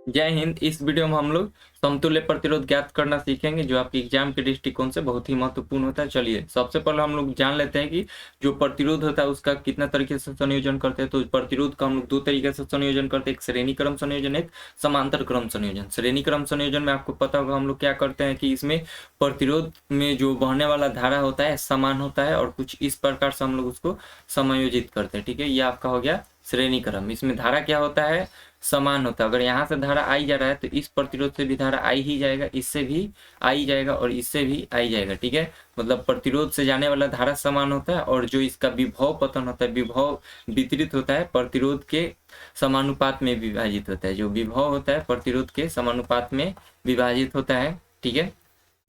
जय हिंद। इस वीडियो में हम लोग समतुल्य प्रतिरोध ज्ञात करना सीखेंगे, जो आपके एग्जाम के दृष्टिकोण से बहुत ही महत्वपूर्ण होता है। चलिए सबसे पहले हम लोग जान लेते हैं कि जो प्रतिरोध होता है उसका कितना तरीके से संयोजन करते हैं। तो प्रतिरोध का हम लोग दो तरीके से संयोजन करते हैं, एक श्रेणी क्रम संयोजन, एक समांतर क्रम संयोजन। श्रेणी क्रम संयोजन में आपको पता होगा हम लोग क्या करते हैं कि इसमें प्रतिरोध में जो बहने वाला धारा होता है समान होता है और कुछ इस प्रकार से हम लोग उसको समायोजित करते हैं। ठीक है, ये आपका हो गया श्रेणी क्रम। इसमें धारा क्या होता है, समान होता है। अगर यहाँ से धारा आई जा रहा है तो इस प्रतिरोध से भी धारा आई ही जाएगा, इससे भी आई जाएगा और इससे भी आई जाएगा। ठीक है, मतलब प्रतिरोध से जाने वाला धारा समान होता है और जो इसका विभव पतन होता है, विभव वितरित होता है प्रतिरोध के समानुपात में विभाजित होता है। जो विभव होता है प्रतिरोध के समानुपात में विभाजित होता है। ठीक है,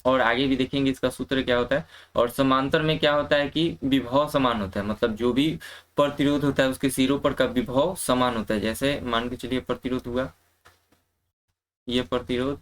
और आगे भी देखेंगे इसका सूत्र क्या होता है। और समांतर में क्या होता है कि विभव समान होता है, मतलब जो भी प्रतिरोध होता है उसके सिरों पर का विभव समान होता है। जैसे मान के चलिए प्रतिरोध हुआ, ये प्रतिरोध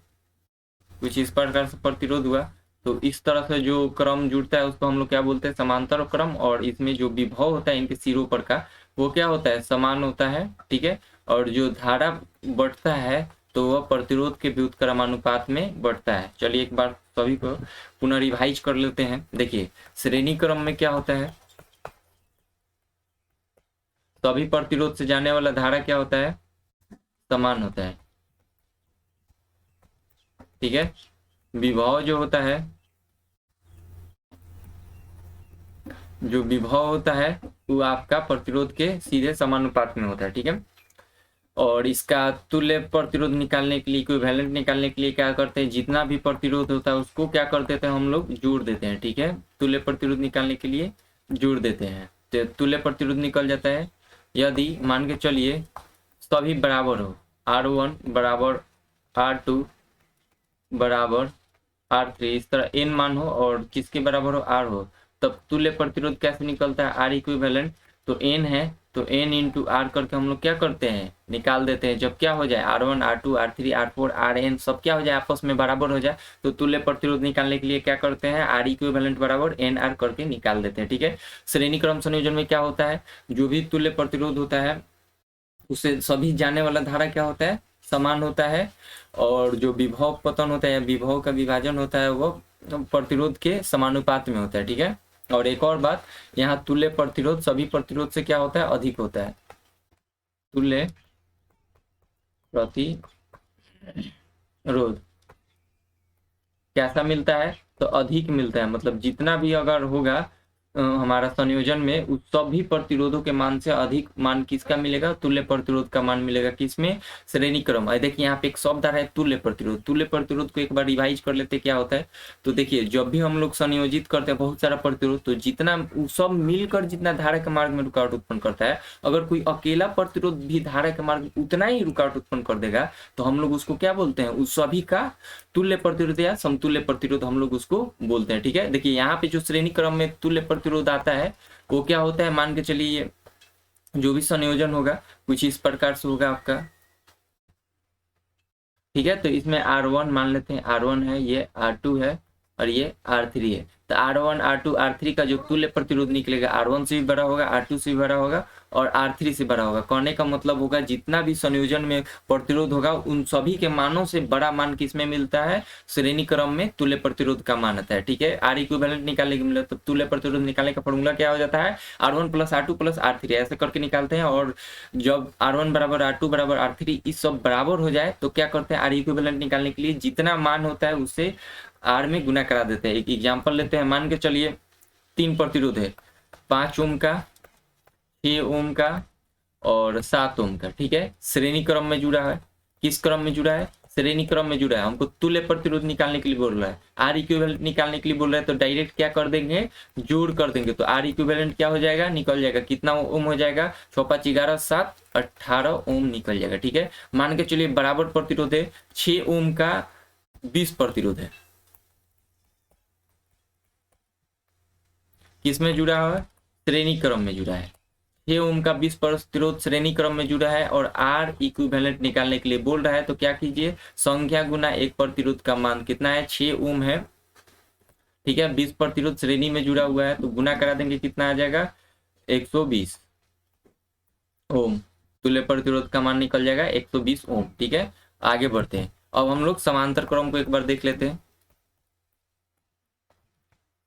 कुछ इस प्रकार से प्रतिरोध हुआ, तो इस तरह से जो क्रम जुड़ता है उसको हम लोग क्या बोलते हैं, समांतर क्रम। और इसमें जो विभव होता है इनके सिरों पर का वो क्या होता है, समान होता है। ठीक है, और जो धारा बढ़ता है तो वह प्रतिरोध के व्युत्क्रमानुपात में बढ़ता है। चलिए एक बार सभी को पुनः रिवाइज कर लेते हैं। देखिए श्रेणी क्रम में क्या होता है, सभी प्रतिरोध से जाने वाला धारा क्या होता है, समान होता है। ठीक है, विभव जो होता है, जो विभव होता है वो आपका प्रतिरोध के सीधे समानुपात में होता है। ठीक है, और इसका तुल्य प्रतिरोध निकालने के लिए, इक्विवेलेंट निकालने के लिए क्या करते हैं, जितना भी प्रतिरोध होता है उसको क्या कर देते हैं हम लोग, जोड़ देते हैं। ठीक है, तुल्य प्रतिरोध निकालने के लिए जोड़ देते हैं तो तुल्य प्रतिरोध निकल जाता है। यदि मान के चलिए सभी बराबर हो, R1 बराबर R2 बराबर R3, इस तरह n मान हो और किसके बराबर हो, R हो, तब तुल्य प्रतिरोध कैसे निकलता है, R इक्विवेलेंट। तो n है तो n इंटू आर करके हम लोग क्या करते हैं, निकाल देते हैं। जब क्या हो जाए, R1 R2 R3 R4 Rn सब क्या हो जाए, आपस में बराबर हो जाए, तो तुल्य प्रतिरोध निकालने के लिए क्या करते हैं, R इक्विवेलेंट बराबर NR करके निकाल देते हैं। ठीक है, श्रेणी क्रम संयोजन में क्या होता है, जो भी तुल्य प्रतिरोध होता है उससे सभी जाने वाला धारा क्या होता है, समान होता है। और जो विभव पतन होता है, विभव का विभाजन होता है, वो प्रतिरोध के समानुपात में होता है। ठीक है, और एक और बात, यहाँ तुल्य प्रतिरोध सभी प्रतिरोध से क्या होता है, अधिक होता है। तुल्य प्रतिरोध कैसा मिलता है, तो अधिक मिलता है। मतलब जितना भी अगर होगा हमारा संयोजन में, उस सभी प्रतिरोधों के मान से अधिक मान किसका मिलेगा, तुल्य प्रतिरोध का मान मिलेगा। किसमें, श्रेणी क्रम। देखिए यहाँ पे एक शब्द आ रहा है तुल्य प्रतिरोध। तुल्य प्रतिरोध को एक बार रिवाइज कर लेते क्या होता है। तो देखिए जब भी हम लोग संयोजित करते हैं बहुत सारा प्रतिरोध, तो जितना सब मिलकर जितना धारा के मार्ग में रुकावट उत्पन्न करता है, अगर कोई अकेला प्रतिरोध भी धारा के मार्ग में उतना ही रुकावट उत्पन्न कर देगा तो हम लोग उसको क्या बोलते हैं, उस सभी का तुल्य प्रतिरोध या समतुल्य प्रतिरोध हम लोग उसको बोलते हैं। ठीक है, देखिए यहाँ पे जो श्रेणी क्रम में तुल्य प्रतिरोध आता है वो क्या होता है, मान के चलिए जो भी संयोजन होगा कुछ इस प्रकार से होगा आपका। ठीक है, तो इसमें R1 मान लेते हैं, R1 है, ये R2 है और ये R3 है। तो R1 R2 R3 का जो तुल्य प्रतिरोध निकलेगा R1 से भी बड़ा होगा, R2 से भी बड़ा होगा और R3 से बड़ा होगा। कहने का मतलब होगा जितना भी संयोजन में प्रतिरोध होगा उन सभी के मानों से बड़ा मान किसमें मिलता है, श्रेणी क्रम में तुल्य प्रतिरोध का मान आता है। ठीक है, R इक्विवेलेंट निकालने के लिए तो तुल्य प्रतिरोध निकालने का फॉर्मूला क्या हो जाता है, R1 plus R2 plus R3 ऐसे करके निकालते हैं। और जब R1 बराबर R2 बराबर R3 इस सब बराबर हो जाए तो क्या करते हैं, R इक्विवेलेंट निकालने के लिए जितना मान होता है उससे R में गुना करा देते हैं। एक एग्जाम्पल लेते हैं, मान के चलिए 3 प्रतिरोध है, 5 ओम का, 6 ओम का और 7 ओम का। ठीक है, श्रेणी क्रम में जुड़ा है। किस क्रम में जुड़ा है, श्रेणी क्रम में जुड़ा है। हमको तुल्य प्रतिरोध निकालने के लिए बोल रहा है, आर इक्विवेलेंट निकालने के लिए बोल रहा है, तो डायरेक्ट क्या कर देंगे, जोड़ कर देंगे। तो आर इक्विवेलेंट क्या हो जाएगा, निकल जाएगा, कितना ओम हो जाएगा, 6 5 11 7 18 ओम निकल जाएगा। ठीक है, मान के चलिए बराबर प्रतिरोध है, 6 ओम का 20 प्रतिरोध है, किसमें जुड़ा हुआ है, श्रेणी क्रम में जुड़ा है। 6 ओम का 20 प्रतिरोध श्रेणी क्रम में जुड़ा है और आर इक्विवेलेंट निकालने के लिए बोल रहा है। तो क्या कीजिए, संख्या गुना एक प्रतिरोध का मान कितना है, 6 ओम है। ठीक है, 20 प्रतिरोध श्रेणी में जुड़ा हुआ है तो गुना करा देंगे, कितना आ जाएगा, 120 ओम। तुल्य प्रतिरोध का मान निकल जाएगा 120 ओम। ठीक है, आगे बढ़ते हैं। अब हम लोग समांतर क्रम को एक बार देख लेते हैं।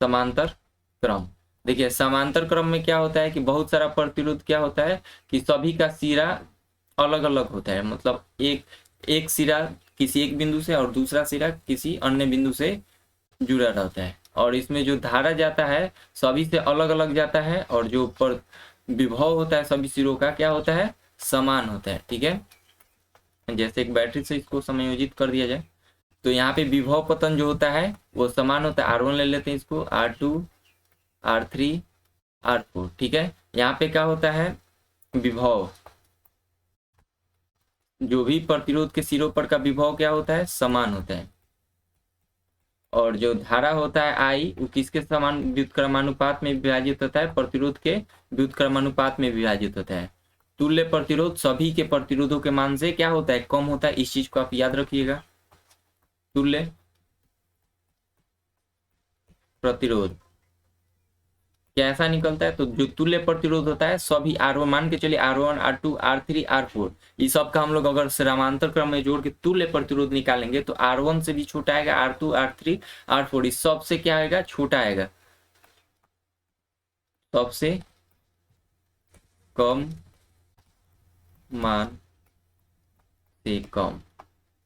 समांतर क्रम, देखिए समांतर क्रम में क्या होता है कि बहुत सारा प्रतिरोध क्या होता है कि सभी का सिरा अलग अलग होता है, मतलब एक सिरा किसी एक बिंदु से और दूसरा सिरा किसी अन्य बिंदु से जुड़ा रहता है, और इसमें जो धारा जाता है सभी से अलग अलग जाता है, और जो पर विभव होता है सभी सिरों का क्या होता है, समान होता है। ठीक है, जैसे एक बैटरी से इसको समायोजित कर दिया जाए तो यहाँ पे विभव पतन जो होता है वो समान होता है। R1 ले लेते हैं इसको, R2, R3, R4। ठीक है, यहाँ पे क्या होता है, विभव, जो भी प्रतिरोध के सिरों पर का विभव क्या होता है, समान होता है, और जो धारा होता है I वो किसके समान व्युत्क्रमानुपात में विभाजित होता है, प्रतिरोध के व्युत्क्रमानुपात में विभाजित होता है। तुल्य प्रतिरोध सभी के प्रतिरोधों के मान से क्या होता है, कम होता है। इस चीज को आप याद रखिएगा। तुल्य प्रतिरोध कैसा निकलता है, तो जो तुल्य प्रतिरोध होता है सभी R1, मान के चलिए R1, R2, R3, R4, इस सब का हम लोग अगर समांतर क्रम में जोड़ के तुल्य प्रतिरोध निकालेंगे तो R1 से भी छोटा आएगा, R2, R3, R4 इस सब से क्या आएगा, छोटा आएगा, सबसे कम मान से कम।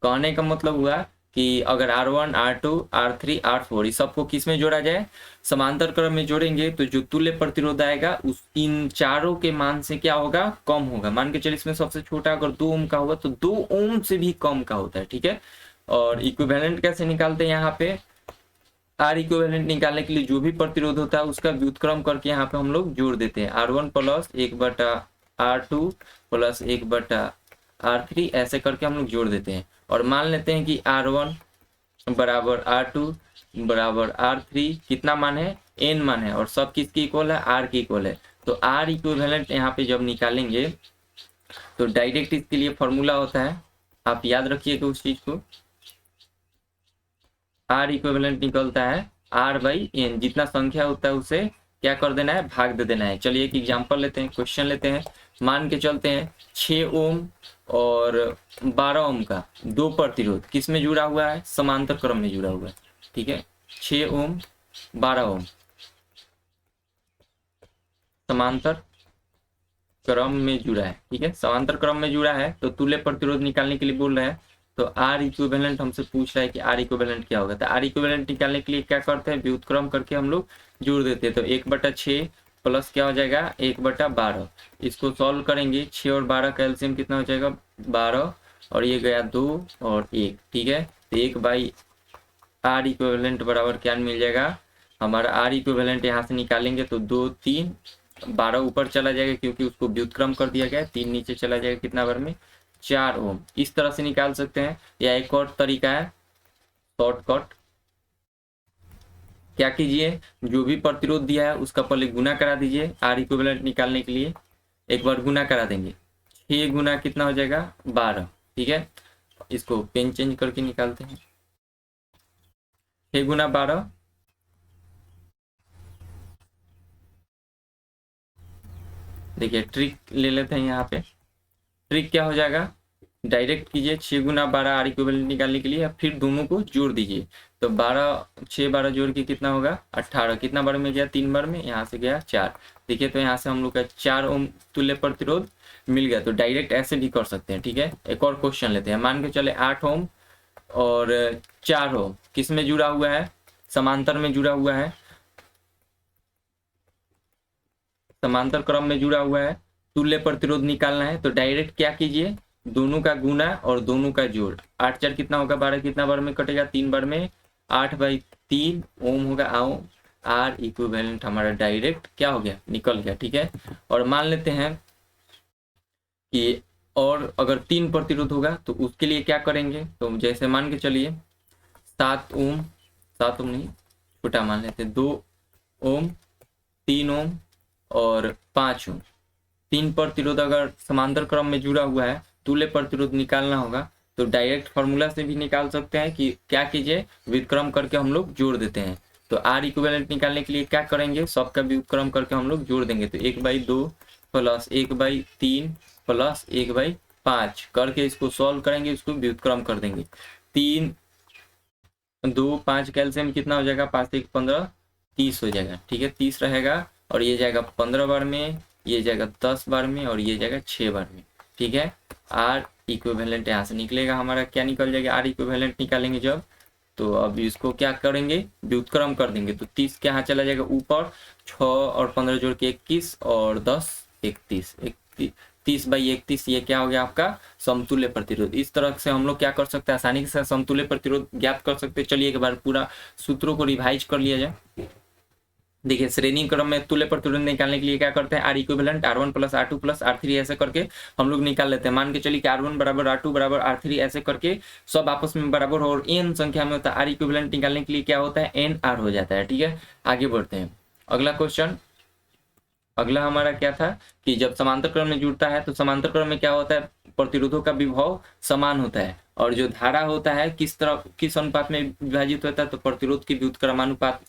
कहने का मतलब हुआ कि अगर R1, R2, R3, R4 इस सबको किस में जोड़ा जाए, समांतर क्रम में जोड़ेंगे तो जो तुल्य प्रतिरोध आएगा उस इन चारों के मान से क्या होगा, कम होगा। मान के चलिए इसमें सबसे छोटा अगर 2 ओम का होगा तो 2 ओम से भी कम का होता है। ठीक है, और इक्विवेलेंट कैसे निकालते हैं, यहाँ पे आर इक्विवेलेंट निकालने के लिए जो भी प्रतिरोध होता है उसका व्युत्क्रम करके यहाँ पे हम लोग जोड़ देते हैं। R1 plus 1/R2 plus 1/R3 ऐसे करके हम लोग जोड़ देते हैं, और मान लेते हैं कि R1 बराबर R2 बराबर R3 कितना मान है, n मान है, और सब किसकी इक्वल है, R की इक्वल है। तो R इक्विवेलेंट यहाँ पे जब निकालेंगे तो डायरेक्ट इसके लिए फॉर्मूला होता है, आप याद रखिएगा उस चीज को। R इक्विवेलेंट निकलता है R/n, जितना संख्या होता है उसे क्या कर देना है, भाग दे देना है। चलिए एक एग्जांपल लेते हैं, क्वेश्चन लेते हैं। मान के चलते हैं 6 ओम और 12 ओम का दो प्रतिरोध किस में जुड़ा हुआ है, समांतर क्रम में जुड़ा हुआ है। ठीक है, 6 ओम 12 ओम समांतर क्रम में जुड़ा है। ठीक है, समांतर क्रम में जुड़ा है तो तुल्य प्रतिरोध निकालने के लिए बोल रहे हैं, तो R इक्विवेलेंट हमसे पूछ रहा है कि R इक्विवेलेंट क्या होगा। तो R इक्विवेलेंट निकालने के लिए क्या करते हैं, व्युत्क्रम करके हम लोग जोड़ देते हैं। तो 1/6 प्लस क्या हो जाएगा, 1/12। इसको सॉल्व करेंगे, 6 और 12 का एलसीएम कितना हो जाएगा, 12, और ये गया 2 और 1। ठीक है, तो 1/R इक्विवेलेंट बराबर क्या मिल जाएगा, हमारा R इक्विवेलेंट यहाँ से निकालेंगे तो 2, 3, 12 ऊपर चला जाएगा क्योंकि उसको व्युत्क्रम कर दिया गया है, 3 नीचे चला जाएगा, कितना बार में, 4 ओम। इस तरह से निकाल सकते हैं, या एक और तरीका है शॉर्टकट, क्या कीजिए, जो भी प्रतिरोध दिया है उसका पहले गुना करा दीजिए। R इक्विवेलेंट निकालने के लिए एक बार गुना करा देंगे, 6 गुना कितना हो जाएगा, 12। ठीक है, इसको पेन चेंज करके निकालते हैं, 6 गुना 12, देखिए ट्रिक ले लेते हैं। यहाँ पे ट्रिक क्या हो जाएगा, डायरेक्ट कीजिए, 6 गुना 12 R इक्विवेलेंट निकालने के लिए, या फिर दोनों को जोड़ दीजिए। तो 6 12 जोड़ के कितना होगा, 18, कितना बार में गया, 3 बार में, यहाँ से गया 4। देखिए तो यहाँ से हम लोग का 4 ओम तुल्य प्रतिरोध मिल गया। तो डायरेक्ट ऐसे भी कर सकते हैं। ठीक है, एक और क्वेश्चन लेते हैं। मान के चले 8 ओम और 4 ओम किस में जुड़ा हुआ है, समांतर में जुड़ा हुआ है, समांतर क्रम में जुड़ा हुआ है, तुल्य प्रतिरोध निकालना है। तो डायरेक्ट क्या कीजिए, दोनों का गुना और दोनों का जोड़, 8 4 कितना होगा, 12, कितना बार में कटेगा, 3 बार में, 8/3 ओम होगा। आओ R इक्विवेलेंट हमारा डायरेक्ट क्या हो गया, निकल गया। ठीक है, और मान लेते हैं कि और अगर 3 प्रतिरोध होगा तो उसके लिए क्या करेंगे, तो जैसे मान के चलिए 7 ओम नहीं, छोटा मान लेते, 2 ओम, 3 ओम और 5 ओम। 3 प्रतिरोध अगर समांतर क्रम में जुड़ा हुआ है, तुल्य प्रतिरोध निकालना होगा, तो डायरेक्ट फॉर्मूला से भी निकाल सकते हैं कि क्या कीजिए, व्युत्क्रम करके हम लोग जोड़ देते हैं। तो R इक्विवेलेंट निकालने के लिए क्या करेंगे, सबका व्युत्क्रम करके हम लोग जोड़ देंगे। तो 1/2 प्लस 1/3 प्लस 1/4 5 करके इसको सॉल्व करेंगे, इसको व्युत्क्रम कर देंगे। 3 2 5 कैल्शियम कितना हो जाएगा, 5 1 15 30 हो जाएगा। ठीक है, 30 रहेगा और ये जाएगा 15 बार में, ये जाएगा 10 बार में और ये जाएगा 6 बार में। ठीक है, आर इक्विवेलेंट यहाँ से निकलेगा हमारा, क्या निकल जाएगा, आर इक्विवेलेंट निकालेंगे जब, तो अब इसको क्या करेंगे, व्युत्क्रम कर देंगे। तो 30 क्या यहाँ चला जाएगा ऊपर, 6 और 15 जोड़ के 21 और 10 31 30/31, ये क्या हो गया आपका समतुल्य प्रतिरोध। इस तरह से हम लोग क्या कर सकते हैं, आसानी के साथ समतुल्य प्रतिरोध ज्ञात कर सकते हैं। चलिए एक बार पूरा सूत्रों को रिवाइज कर लिया जाए। देखिए, श्रेणी क्रम में तुल्य प्रतिरोध निकालने के लिए क्या करते हैं, are equivalent R1 + R2 + R3 ऐसे करके हम लोग निकाल लेते हैं। मान के चलिए कि R1 = R2 = R3 ऐसे करके सब आपस में बराबर हो और n संख्या में होता है। आर इक्विवेलेंट निकालने के लिए क्या होता है, NR हो जाता है। ठीक है, आगे बढ़ते हैं। अगला क्वेश्चन, अगला हमारा क्या था कि जब समांतर क्रम में जुड़ता है तो समांतर क्रम में क्या होता है, प्रतिरोधों का विभव समान होता है और जो धारा होता है किस अनुपात में विभाजित होता है, तो प्रतिरोध के व्युत्क्रमानुपात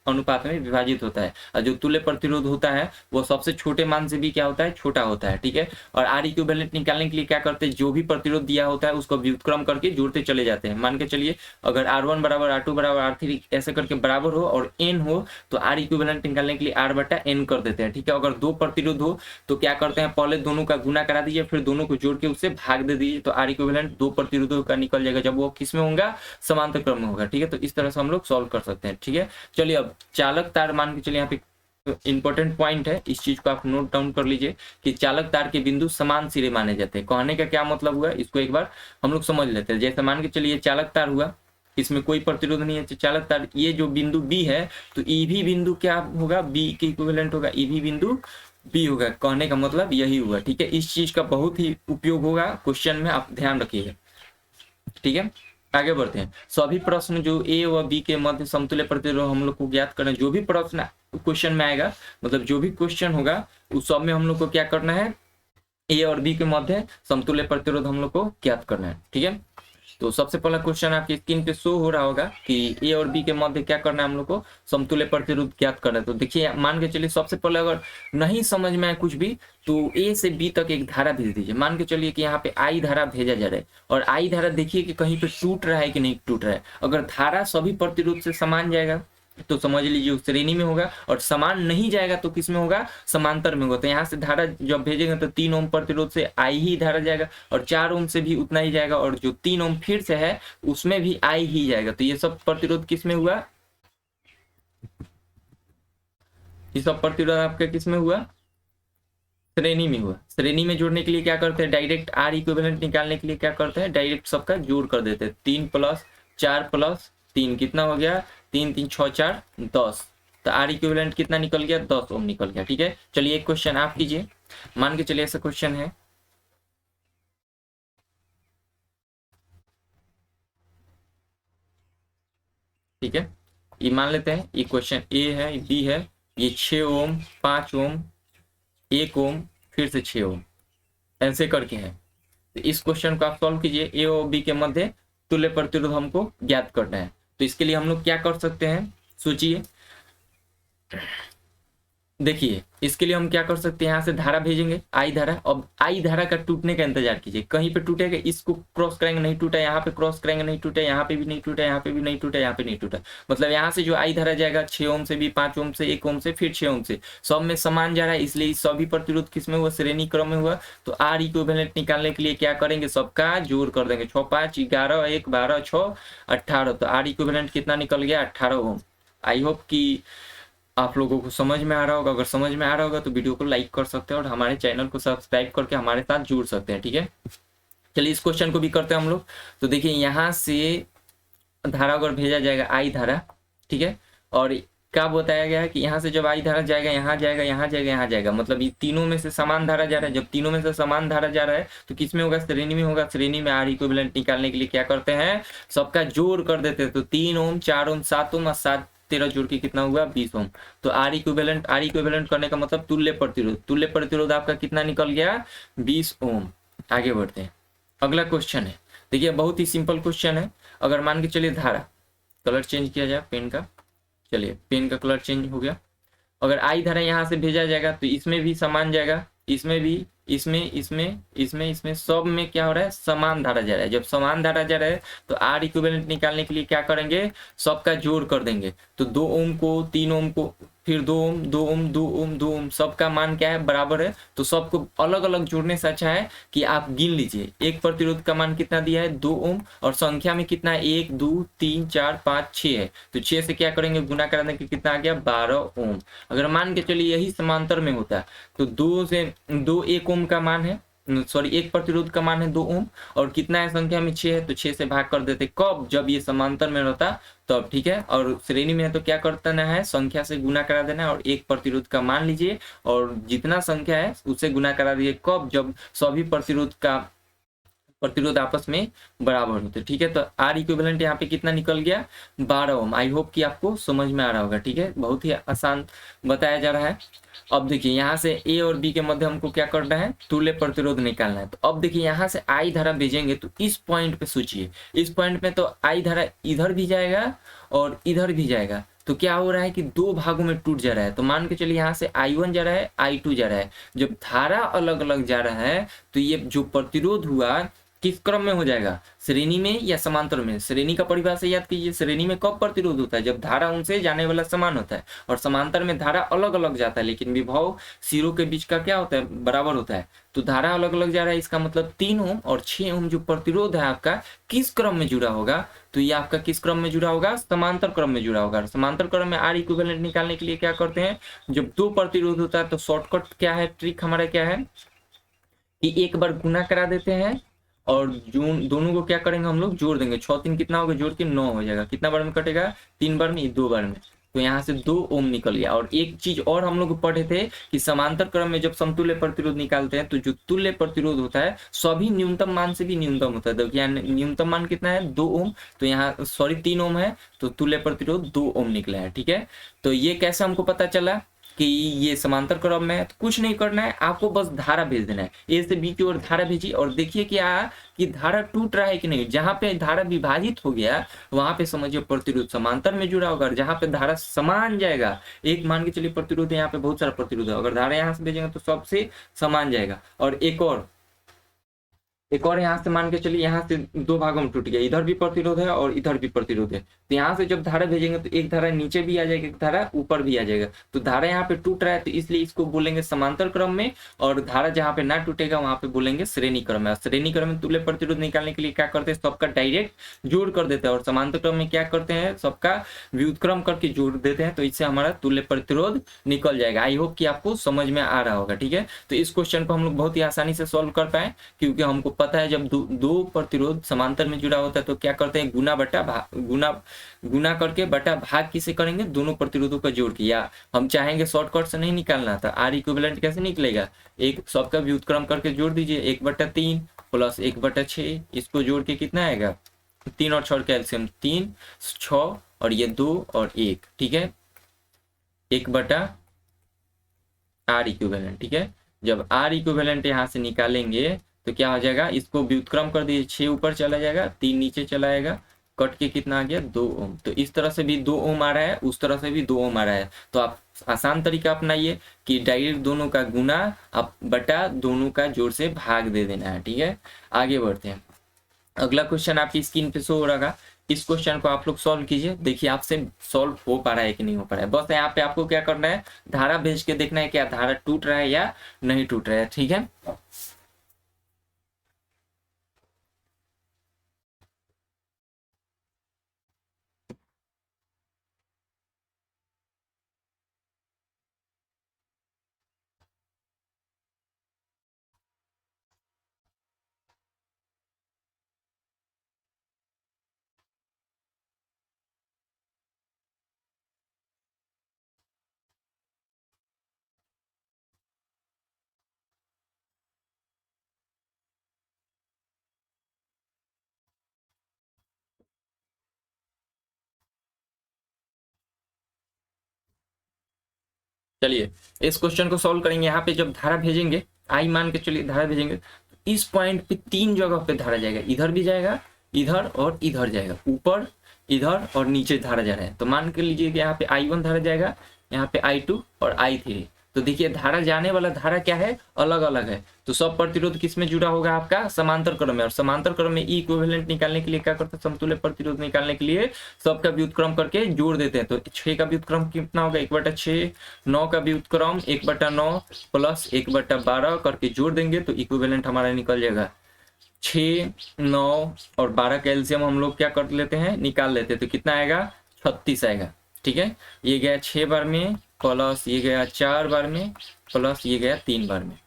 अनुपात में विभाजित होता है। और जो तुल्य प्रतिरोध होता है वो सबसे छोटे मान से भी क्या होता है, छोटा होता है। ठीक है, और आर इक्विवेलेंट निकालने के लिए क्या करते हैं, जो भी प्रतिरोध दिया होता है उसको व्युत्क्रम करके जोड़ते चले जाते हैं। मान के चलिए अगर R1 = R2 = R3 ऐसे करके बराबर हो और n हो तो आर इक्विवेलेंट निकालने के लिए R/n कर देते हैं। ठीक है, अगर 2 प्रतिरोध हो तो क्या करते हैं, पहले दोनों का गुना करा दीजिए, फिर दोनों को जोड़ के उससे भाग दे दीजिए, तो आर इक्विवेलेंट 2 प्रतिरोधों का निकल जाएगा जब वो किस में होगा, समांतर क्रम में होगा। ठीक है, तो इस तरह से हम लोग सॉल्व कर सकते हैं। ठीक है, चलिए अब चालक तार, मान के चलिए यहाँ पे इंपॉर्टेंट पॉइंट है, इस चीज को आप नोट डाउन कर लीजिए कि चालक तार के बिंदु समान सिरे माने जाते हैं। कहने का क्या मतलब हुआ, इसको एक बार हम लोग समझ लेते हैं। जैसे मान के चलिए चालक तार हुआ, इसमें कोई प्रतिरोध नहीं है, चालक तार, ये जो बिंदु बी है तो ई भी बिंदु क्या होगा, बी के इक्विवेलेंट होगा, ई भी बिंदु बी होगा। कहने का मतलब यही हुआ। ठीक है, इस चीज का बहुत ही उपयोग होगा क्वेश्चन में, आप ध्यान रखिएगा। ठीक है, आगे बढ़ते हैं। सभी प्रश्न जो ए व बी के मध्य समतुल्य प्रतिरोध हम लोग को ज्ञात करना है। जो भी प्रश्न क्वेश्चन में आएगा, मतलब जो भी क्वेश्चन होगा उस सब में हम लोग को क्या करना है, ए और बी के मध्य समतुल्य प्रतिरोध हम लोग को ज्ञात करना है। ठीक है, तो सबसे पहला क्वेश्चन आपकी स्क्रीन पे शो हो रहा होगा कि ए और बी के मध्य क्या करना है, हम लोग को समतुल्य प्रतिरोध ज्ञात करना है। तो देखिए, मान के चलिए सबसे पहले अगर नहीं समझ में आए कुछ भी तो ए से बी तक एक धारा भेज दीजिए। मान के चलिए कि यहाँ पे आई धारा भेजा जा रहा है और आई धारा देखिए कि कहीं पे टूट रहा है कि नहीं टूट रहा है। अगर धारा सभी प्रतिरोध से समान जाएगा तो समझ लीजिए उस श्रेणी में होगा, और समान नहीं जाएगा तो किस में होगा, समांतर में होगा। तो यहाँ से धारा जब भेजेंगे तो 3 ओम प्रतिरोध से आई ही धारा जाएगा और 4 ओम से भी उतना ही जाएगा, और जो 3 ओम फिर से है उसमें भी आई ही जाएगा। तो ये सब प्रतिरोध किस में हुआ, ये सब प्रतिरोध आपका किस में हुआ, श्रेणी में हुआ। श्रेणी में जोड़ने के लिए क्या करते हैं, डायरेक्ट आर इक्विवेलेंट निकालने के लिए क्या करते हैं, डायरेक्ट सबका जोड़ कर देते हैं। 3 + 4 + 3 कितना हो गया, 3 3 6 4 10। तो आर इक्विवेलेंट कितना निकल गया, 10 ओम निकल गया। ठीक है, चलिए एक क्वेश्चन आप कीजिए। मान के चलिए ऐसा क्वेश्चन है, ठीक है, ये मान लेते हैं ये क्वेश्चन ए है, बी है, ये 6 ओम 5 ओम 1 ओम फिर से 6 ओम ऐसे करके है। तो इस क्वेश्चन को आप सॉल्व कीजिए। ए और बी के मध्य तुल्य प्रतिरोध हमको ज्ञात करना है। तो इसके लिए हम लोग क्या कर सकते हैं, सोचिए। देखिए, इसके लिए हम क्या कर सकते हैं, यहाँ से धारा भेजेंगे आई धारा। अब आई धारा का टूटने का इंतजार कीजिए, कहीं पे टूटेगा, इसको क्रॉस करेंगे नहीं टूटा, यहाँ पे क्रॉस करेंगे नहीं टूटा, यहाँ पे भी नहीं टूटा, यहाँ पे भी नहीं टूटा, यहाँ पे नहीं टूटा। मतलब यहाँ से जो आई धारा जाएगा 6 ओम से भी, 5 ओम से, 1 ओम से, फिर 6 ओम से, सब में समान जा रहा है, इसलिए सभी प्रतिरोध किस में हुआ, श्रेणी क्रम में हुआ। तो आर इक्विवेलेंट निकालने के लिए क्या करेंगे, सबका जोड़ कर देंगे। 6 5 11 1 12 6 18। तो आर इक्विवेलेंट कितना निकल गया, 18 ओम। आई होप कि आप लोगों को समझ में आ रहा होगा। अगर समझ में आ रहा होगा तो वीडियो को लाइक कर सकते हैं और हमारे चैनल को सब्सक्राइब करके हमारे साथ जुड़ सकते हैं। ठीक है, चलिए इस क्वेश्चन को भी करते हैं हम लोग। तो देखिए, यहाँ से धारा अगर भेजा जाएगा आई धारा, ठीक है, और क्या बताया गया है कि यहाँ से जब आई धारा जाएगा, यहाँ जाएगा, यहाँ जाएगा, यहाँ जाएगा, मतलब ये तीनों में से समान धारा जा रहा है। जब तीनों में से समान धारा जा रहा है तो किस में होगा, श्रेणी में होगा। श्रेणी में आर इक्विवेलेंट निकालने के लिए क्या करते हैं, सबका जोड़ कर देते हैं। तो 3 ओम 4 ओम 7 ओम और 7 13 जोड़ के कितना हुआ, 20 ओम। तो आर इक्विवेलेंट करने का मतलब तुल्य प्रतिरोध। तुल्य प्रतिरोध आपका कितना निकल गया, 20 ओम। आगे बढ़ते हैं, अगला क्वेश्चन है। देखिए, बहुत ही सिंपल क्वेश्चन है। अगर मान के चलिए धारा, कलर चेंज किया जाए पेन का, चलिए पेन का कलर चेंज हो गया। अगर आई धारा यहाँ से भेजा जाएगा तो इसमें भी समान जाएगा, इसमें भी इसमें इसमें इसमें इसमें सब में क्या हो रहा है, समान धारा जा रहा है। जब समान धारा जा रहा है तो आर इक्विवेलेंट निकालने के लिए क्या करेंगे, सबका जोड़ कर देंगे। तो 2 ओम को 3 ओम को फिर 2 ओम 2 ओम 2 ओम 2 ओम, सबका मान क्या है, बराबर है। तो सबको अलग अलग जोड़ने से अच्छा है कि आप गिन लीजिए। एक प्रतिरोध का मान कितना दिया है, 2 ओम, और संख्या में कितना है, 1 2 3 4 5 6 है। तो 6 से क्या करेंगे, गुना करा देंगे, कितना आ गया, 12 ओम। अगर मान के चलिए यही समांतर में होता है तो 2 से 2 1 ओम का मान है, सॉरी एक प्रतिरोध का मान है 2 ओम, और कितना है, संख्या में 6 है, तो 6 से भाग कर देते। कब, जब ये समांतर में रहता तब, ठीक है। और श्रेणी में है तो क्या करना है, संख्या से गुना करा देना है, और एक प्रतिरोध का मान लीजिए और जितना संख्या है उससे गुना करा दीजिए। कब, जब सभी प्रतिरोध आपस में बराबर होते, ठीक है। तो आर इक्विवेलेंट यहाँ पे कितना निकल गया, 12 ओम। आई होप कि आपको समझ में आ रहा होगा, ठीक है। बहुत ही आसान बताया जा रहा है। अब देखिए यहाँ से ए और बी के मध्य हमको क्या करना है, तुल्य प्रतिरोध निकालना है। तो अब देखिए यहाँ से आई धारा भेजेंगे तो इस पॉइंट पे सोचिए, इस पॉइंट में तो आई धारा इधर भी जाएगा और इधर भी जाएगा। तो क्या हो रहा है कि 2 भागों में टूट जा रहा है। तो मान के चलिए यहाँ से I1 जा रहा है, I2 जा रहा है। जब धारा अलग अलग जा रहा है तो ये जो प्रतिरोध हुआ किस क्रम में हो जाएगा, श्रेणी में या समांतर में। श्रेणी का परिभाषा याद कीजिए, श्रेणी में कब प्रतिरोध होता है, जब धारा उनसे जाने वाला समान होता है, और समांतर में धारा अलग अलग जाता है लेकिन विभव सिरों के बीच का क्या होता है, बराबर होता है। तो धारा अलग अलग जा रहा है, इसका मतलब 3 ओम और 6 ओम जो प्रतिरोध है आपका किस क्रम में जुड़ा होगा, तो ये आपका किस क्रम में जुड़ा होगा, समांतर क्रम में जुड़ा होगा। समांतर क्रम में आर इक्विवेलेंट निकालने के लिए क्या करते हैं, जब 2 प्रतिरोध होता है तो शॉर्टकट क्या है, ट्रिक हमारा क्या है कि एक बार गुना करा देते हैं और दोनों को क्या करेंगे, हम लोग जोड़ देंगे। 6 3 कितना होगा, जोड़ के 9 हो जाएगा। कितना बार में कटेगा, 3 बार में, 2 बार में। तो यहाँ से 2 ओम निकल गया। और एक चीज और हम लोग पढ़े थे कि समांतर क्रम में जब समतुल्य प्रतिरोध निकालते हैं तो जो तुल्य प्रतिरोध होता है सभी न्यूनतम मान से भी न्यूनतम होता है। देखिए यहाँ न्यूनतम मान कितना है, 2 ओम, तो यहाँ सॉरी 3 ओम है, तो तुल्य प्रतिरोध 2 ओम निकला है, ठीक है। तो ये कैसे हमको पता चला कि ये समांतर क्रम में है, तो कुछ नहीं करना है, आपको बस धारा भेज देना है। ए से बी की ओर धारा भेजिए और देखिए क्या कि धारा टूट रहा है कि नहीं। जहां पे धारा विभाजित हो गया वहां पे समझिए प्रतिरोध समांतर में जुड़ा होगा, और जहां पे धारा समान जाएगा, एक मान के चलिए प्रतिरोध है, यहाँ पे बहुत सारा प्रतिरोध है, अगर धारा यहाँ से भेजेंगे तो सबसे समान जाएगा। और एक और यहाँ से मान के चलिए, यहाँ से 2 भागों में टूट गया, इधर भी प्रतिरोध है और इधर भी प्रतिरोध है। तो यहाँ से जब धारा भेजेंगे तो एक धारा नीचे भी आ जाएगा, एक धारा ऊपर भी आ जाएगा। तो धारा यहाँ पे टूट रहा है तो इसलिए इसको बोलेंगे समांतर क्रम में, और धारा जहाँ पे ना टूटेगा वहां पे बोलेंगे श्रेणी क्रम में। श्रेणी क्रम में तुल्य प्रतिरोध निकालने के लिए क्या करते हैं, सबका डायरेक्ट जोड़ कर देते हैं, और समांतर क्रम में क्या करते हैं, सबका व्युत्क्रम करके जोड़ देते हैं। तो इससे हमारा तुल्य प्रतिरोध निकल जाएगा। आई होप कि आपको समझ में आ रहा होगा, ठीक है। तो इस क्वेश्चन को हम लोग बहुत ही आसानी से सॉल्व कर पाए, क्योंकि हमको पता है जब दो प्रतिरोध समांतर में जुड़ा होता है तो क्या करते हैं, गुना करके बटा भाग किसे करेंगे, दोनों प्रतिरोधों का जोड़ के। या हम चाहेंगे शॉर्टकट से नहीं निकालना था, आर इक्विवेलेंट कैसे निकलेगा, एक सबका व्युत्क्रम करके जोड़ दीजिए, 1/3 प्लस 1/6, इसको जोड़ के कितना आएगा, 3 और 6 कैल्शियम 3 6, और ये 2 और 1, ठीक है, 1/R इक्विवेलेंट, ठीक है। जब आर इक्विवेलेंट यहाँ से निकालेंगे तो क्या हो जाएगा, इसको व्युत्क्रम कर दीजिए, 6 ऊपर चला जाएगा, 3 नीचे चला आएगा, कट के कितना आ गया, 2 ओम। तो इस तरह से भी 2 ओम आ रहा है, उस तरह से भी 2 ओम आ रहा है। तो आप आसान तरीका अपनाइए कि डायरेक्ट दोनों का गुना आप बटा दोनों का जोड़ से भाग दे देना है, ठीक है। आगे बढ़ते हैं, अगला क्वेश्चन आपकी स्क्रीन पे शो हो रहा है। इस क्वेश्चन को आप लोग सॉल्व कीजिए, देखिए आपसे सॉल्व हो पा रहा है कि नहीं हो पा रहा है। बस यहाँ पे आपको क्या करना है, धारा भेज के देखना है क्या धारा टूट रहा है या नहीं टूट रहा है, ठीक है। चलिए इस क्वेश्चन को सॉल्व करेंगे। यहाँ पे जब धारा भेजेंगे, आई मान के चलिए धारा भेजेंगे, तो इस पॉइंट पे 3 जगह पे धारा जाएगा, इधर भी जाएगा, इधर और इधर जाएगा, ऊपर इधर और नीचे धारा जा रहा है। तो मान के लीजिए कि यहाँ पे I1 धारा जाएगा, यहाँ पे I2 और I3। तो देखिए धारा जाने वाला धारा क्या है, अलग अलग है। तो सब प्रतिरोध किस में जुड़ा होगा, आपका समांतर क्रम में। और समांतर क्रम में ई इक्विवेलेंट निकालने के लिए क्या करते हैं, समतुल्य प्रतिरोध निकालने के लिए सबका व्युत्क्रम करके जोड़ देते हैं। तो 6 का व्युत्क्रम कितना होगा, 1/6, 9 का व्युत्क्रम 1/9 प्लस 1/12 करके जोड़ देंगे तो इक्विवेलेंट हमारा निकल जाएगा 6, 9 और 12 का एलसीएम हम लोग क्या कर लेते हैं, निकाल लेते हैं। तो कितना आएगा, 36 आएगा। ठीक है, ये गया 6 बार में प्लस ये गया 4 बार में प्लस ये गया 3 बार में,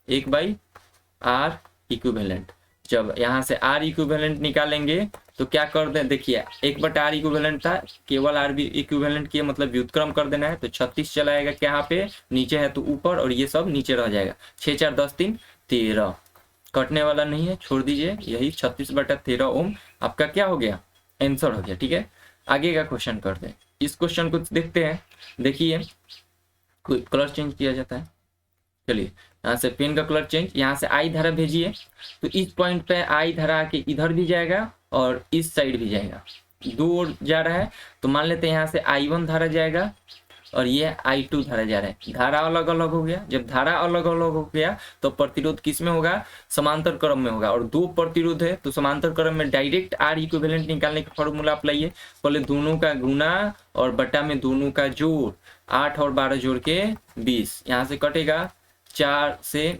1/r इक्विवेलेंट। जब यहाँ से r इक्विवेलेंट निकालेंगे तो क्या कर दें, देखिए 1/r इक्विवेलेंट था, केवल r भी इक्विवेलेंट किया मतलब व्युत्क्रम कर देना है। तो 36 चला आएगा क्या, यहाँ पे नीचे है तो ऊपर और ये सब नीचे रह जाएगा। 6 4 10 3 13, कटने वाला नहीं है, छोड़ दीजिए। यही 36/13 ओम आपका क्या हो गया, आंसर हो गया। ठीक है, आगे का क्वेश्चन करते हैं। इस क्वेश्चन को देखते हैं। देखिए कोई कलर चेंज किया जाता है, चलिए यहाँ से पेन का कलर चेंज, यहाँ से आई धारा भेजिए तो इस पॉइंट पे आई धारा आके इधर भी जाएगा और इस साइड भी जाएगा, दो ओर जा रहा है। तो मान लेते हैं यहाँ से I1 धारा जाएगा और ये I2 धारा जा रहा है। धारा अलग अलग हो गया, जब धारा अलग अलग हो गया तो प्रतिरोध किस में होगा, समांतर क्रम में होगा। और दो प्रतिरोध है तो समांतर क्रम में डायरेक्ट R इक्विवेलेंट निकालने का फॉर्मूला आप लाइए। पहले दोनों का गुना और बटा में दोनों का जोड़, 8 और 12 जोड़ के 20, यहाँ से कटेगा 4 से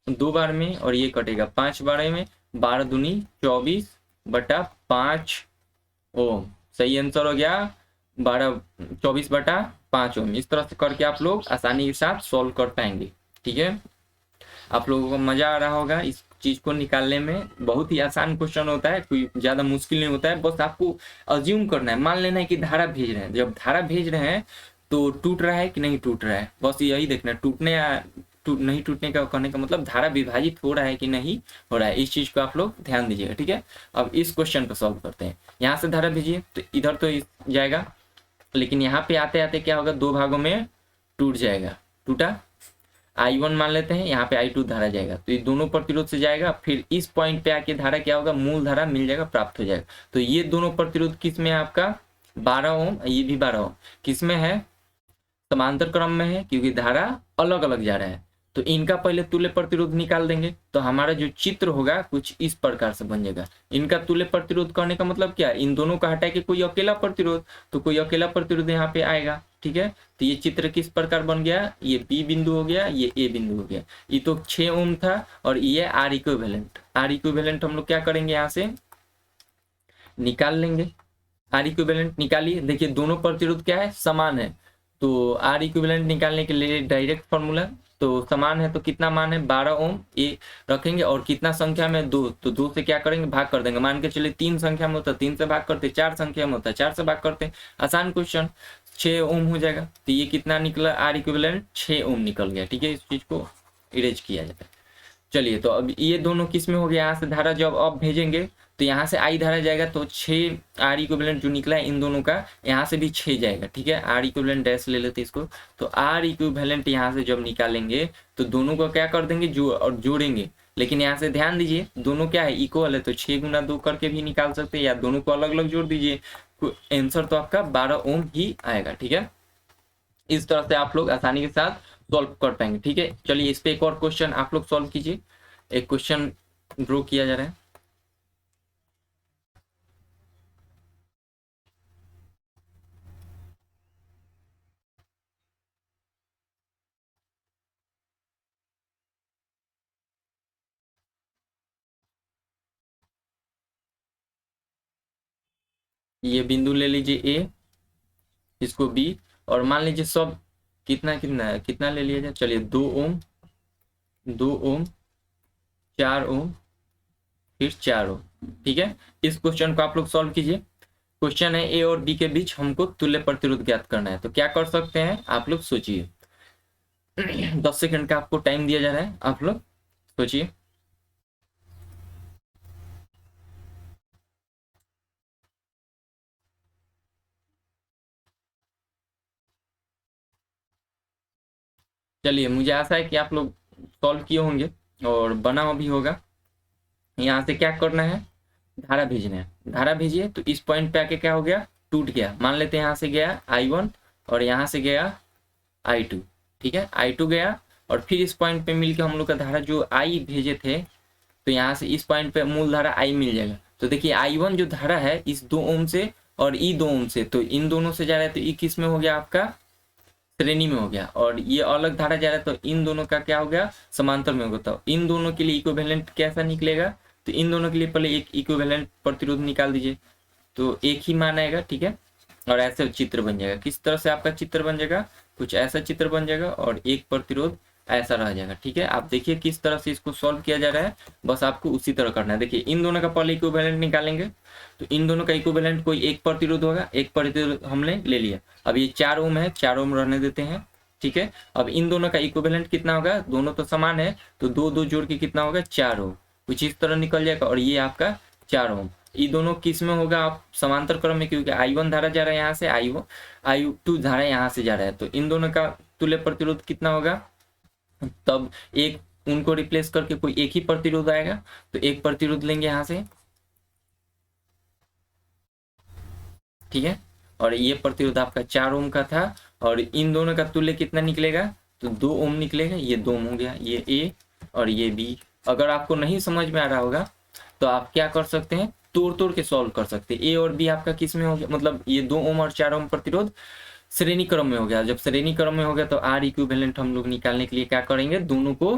2 बार में और ये कटेगा 5 बार में, 12 दूनी 24/5 ओम। सही आंसर हो गया 24/5 ओम। इस तरह से करके आप लोग आसानी के साथ सॉल्व कर पाएंगे। ठीक है, आप लोगों को मजा आ रहा होगा इस चीज को निकालने में। बहुत ही आसान क्वेश्चन होता है, कोई ज्यादा मुश्किल नहीं होता है। बस आपको अज्यूम करना है, मान लेना है कि धारा भेज रहे हैं। जब धारा भेज रहे हैं तो टूट रहा है कि नहीं टूट रहा है, बस यही देखना है। टूटने या नहीं टूटने का कहने का मतलब धारा विभाजित हो रहा है कि नहीं हो रहा है, इस चीज को आप लोग ध्यान दीजिएगा। ठीक है, अब इस क्वेश्चन को सॉल्व करते हैं। यहाँ से धारा भेजिए तो इधर तो जाएगा, लेकिन यहाँ पे आते आते क्या होगा, दो भागों में टूट जाएगा। टूटा, I1 मान लेते हैं, यहाँ पे I2 धारा जाएगा तो ये दोनों प्रतिरोध से जाएगा। फिर इस पॉइंट पे आके धारा क्या होगा, मूल धारा मिल जाएगा, प्राप्त हो जाएगा। तो ये दोनों प्रतिरोध किस में है आपका, 12 ओम, ये भी 12 ओम। किस में है, समांतर क्रम में है, क्योंकि धारा अलग अलग जा रहा है। तो इनका पहले तुल्य प्रतिरोध निकाल देंगे तो हमारा जो चित्र होगा कुछ इस प्रकार से बन जाएगा। इनका तुल्य प्रतिरोध करने का मतलब क्या है, इन दोनों का हटा के कोई अकेला प्रतिरोध, तो कोई अकेला प्रतिरोध यहाँ पे आएगा। ठीक है, तो ये चित्र किस प्रकार बन गया, ये बी बिंदु हो गया, ये ए बिंदु हो गया। ये तो 6 ओम था और ये आर इक्विवेलेंट। आर इक्विवेलेंट हम लोग क्या करेंगे, यहाँ से निकाल लेंगे। आर इक्विवेलेंट निकालिए, देखिए दोनों प्रतिरोध क्या है, समान है। तो आर इक्विवेलेंट निकालने के लिए डायरेक्ट फॉर्मूला, तो समान है तो कितना मान है, 12 ओम। ये रखेंगे और कितना संख्या में, 2, तो 2 से क्या करेंगे, भाग कर देंगे। मान के चलिए 3 संख्या में होता है 3 से भाग करते, 4 संख्या में होता है 4 से भाग करते। आसान क्वेश्चन, 6 ओम हो जाएगा। तो ये कितना निकला, आर इक्विवेलेंट 6 ओम निकल गया। ठीक है, इस चीज को इरेज किया जाता है। चलिए, तो अब ये दोनों किस में हो गया, यहाँ से धारा जब अब भेजेंगे तो यहाँ से आई धारा जाएगा तो 6 आर इक्विवेलेंट जो निकला है इन दोनों का, यहाँ से भी 6 जाएगा। ठीक है, आर इक्विवेलेंट डैश ले लेते इसको। तो आर इक्विवेलेंट यहाँ से जब निकालेंगे तो दोनों को क्या कर देंगे, और जोड़ेंगे। लेकिन यहाँ से ध्यान दीजिए दोनों क्या है, इक्वल है, तो 6 गुना 2 करके भी निकाल सकते हैं या दोनों को अलग अलग जोड़ दीजिए, आंसर तो आपका 12 ओम ही आएगा। ठीक है, इस तरह से आप लोग आसानी के साथ सॉल्व कर पाएंगे। ठीक है, चलिए इस पे एक और क्वेश्चन आप लोग सॉल्व कीजिए। एक क्वेश्चन ड्रॉ किया जा रहा है। ये बिंदु ले लीजिए ए, इसको बी, और मान लीजिए सब कितना कितना है, कितना ले लिया जाए, चलिए 2 ओम, 2 ओम, 4 ओम, फिर 4 ओम। ठीक है, इस क्वेश्चन को आप लोग सॉल्व कीजिए। क्वेश्चन है ए और बी के बीच हमको तुल्य प्रतिरोध ज्ञात करना है। तो क्या कर सकते हैं आप लोग सोचिए। 10 सेकंड का आपको टाइम दिया जा रहा है, आप लोग सोचिए। चलिए, मुझे आशा है कि आप लोग सॉल्व किए होंगे और बना भी होगा। यहाँ से क्या करना है, धारा भेजना है। धारा भेजिए तो इस पॉइंट पे आके क्या हो गया, टूट गया। मान लेते हैं यहाँ से गया I1 और यहाँ से गया I2। ठीक है, I2 गया और फिर इस पॉइंट पे मिलकर हम लोग का धारा जो I भेजे थे, तो यहाँ से इस पॉइंट पे मूल धारा I मिल जाएगा। तो देखिए I1 जो धारा है इस 2 ओम से और ई 2 ओम से, तो इन दोनों से जा रहा है, तो ई किस में हो गया आपका, श्रेणी में हो गया, और ये अलग धारा जा रहा है, तो इन दोनों का क्या हो गया, समांतर में होगा। तो इन दोनों के लिए इक्विवेलेंट कैसा निकलेगा, तो इन दोनों के लिए पहले एक इक्विवेलेंट प्रतिरोध निकाल दीजिए, तो एक ही मान आएगा, ठीक है। और ऐसे चित्र बन जाएगा, किस तरह से आपका चित्र बन जाएगा, कुछ ऐसा चित्र बन जाएगा और एक प्रतिरोध ऐसा रह जाएगा, ठीक है। आप देखिए किस तरह से इसको सॉल्व किया जा रहा है, बस आपको उसी तरह करना है। देखिए इन दोनों का पहले इक्विवेलेंट निकालेंगे, तो इन दोनों का इक्विवेलेंट कोई एक प्रतिरोध होगा, एक प्रतिरोध हमने ले लिया। अब ये 4 ओम है, 4 ओम रहने देते हैं, ठीक है। अब इन दोनों का इक्विवेलेंट कितना होगा, दोनों तो समान है, तो 2 जोड़ के कितना होगा, 4 ओम, कुछ इस तरह निकल जाएगा। और ये आपका 4 ओम, ये दोनों किस में होगा, आप समांतर क्रम में, क्योंकि I1 धारा जा रहा है यहाँ से, I2 धारा यहाँ से जा रहा है, तो इन दोनों का तुल्य प्रतिरोध कितना होगा, तब एक उनको रिप्लेस करके कोई एक ही प्रतिरोध आएगा, तो एक प्रतिरोध लेंगे यहाँ से, ठीक है। और ये प्रतिरोध आपका 4 ओम का था, और इन दोनों का तुल्य कितना निकलेगा, तो 2 ओम निकलेगा। ये 2 ओम हो गया, ये ए और ये बी। अगर आपको नहीं समझ में आ रहा होगा तो आप क्या कर सकते हैं, तोड़ तोड़ के सॉल्व कर सकते हैं। ए और बी आपका किस में हो गया, मतलब ये 2 ओम और 4 ओम प्रतिरोध श्रेणी क्रम में हो गया। जब श्रेणी क्रम में हो गया तो आर इक्विवेलेंट हम लोग निकालने के लिए क्या करेंगे, दोनों को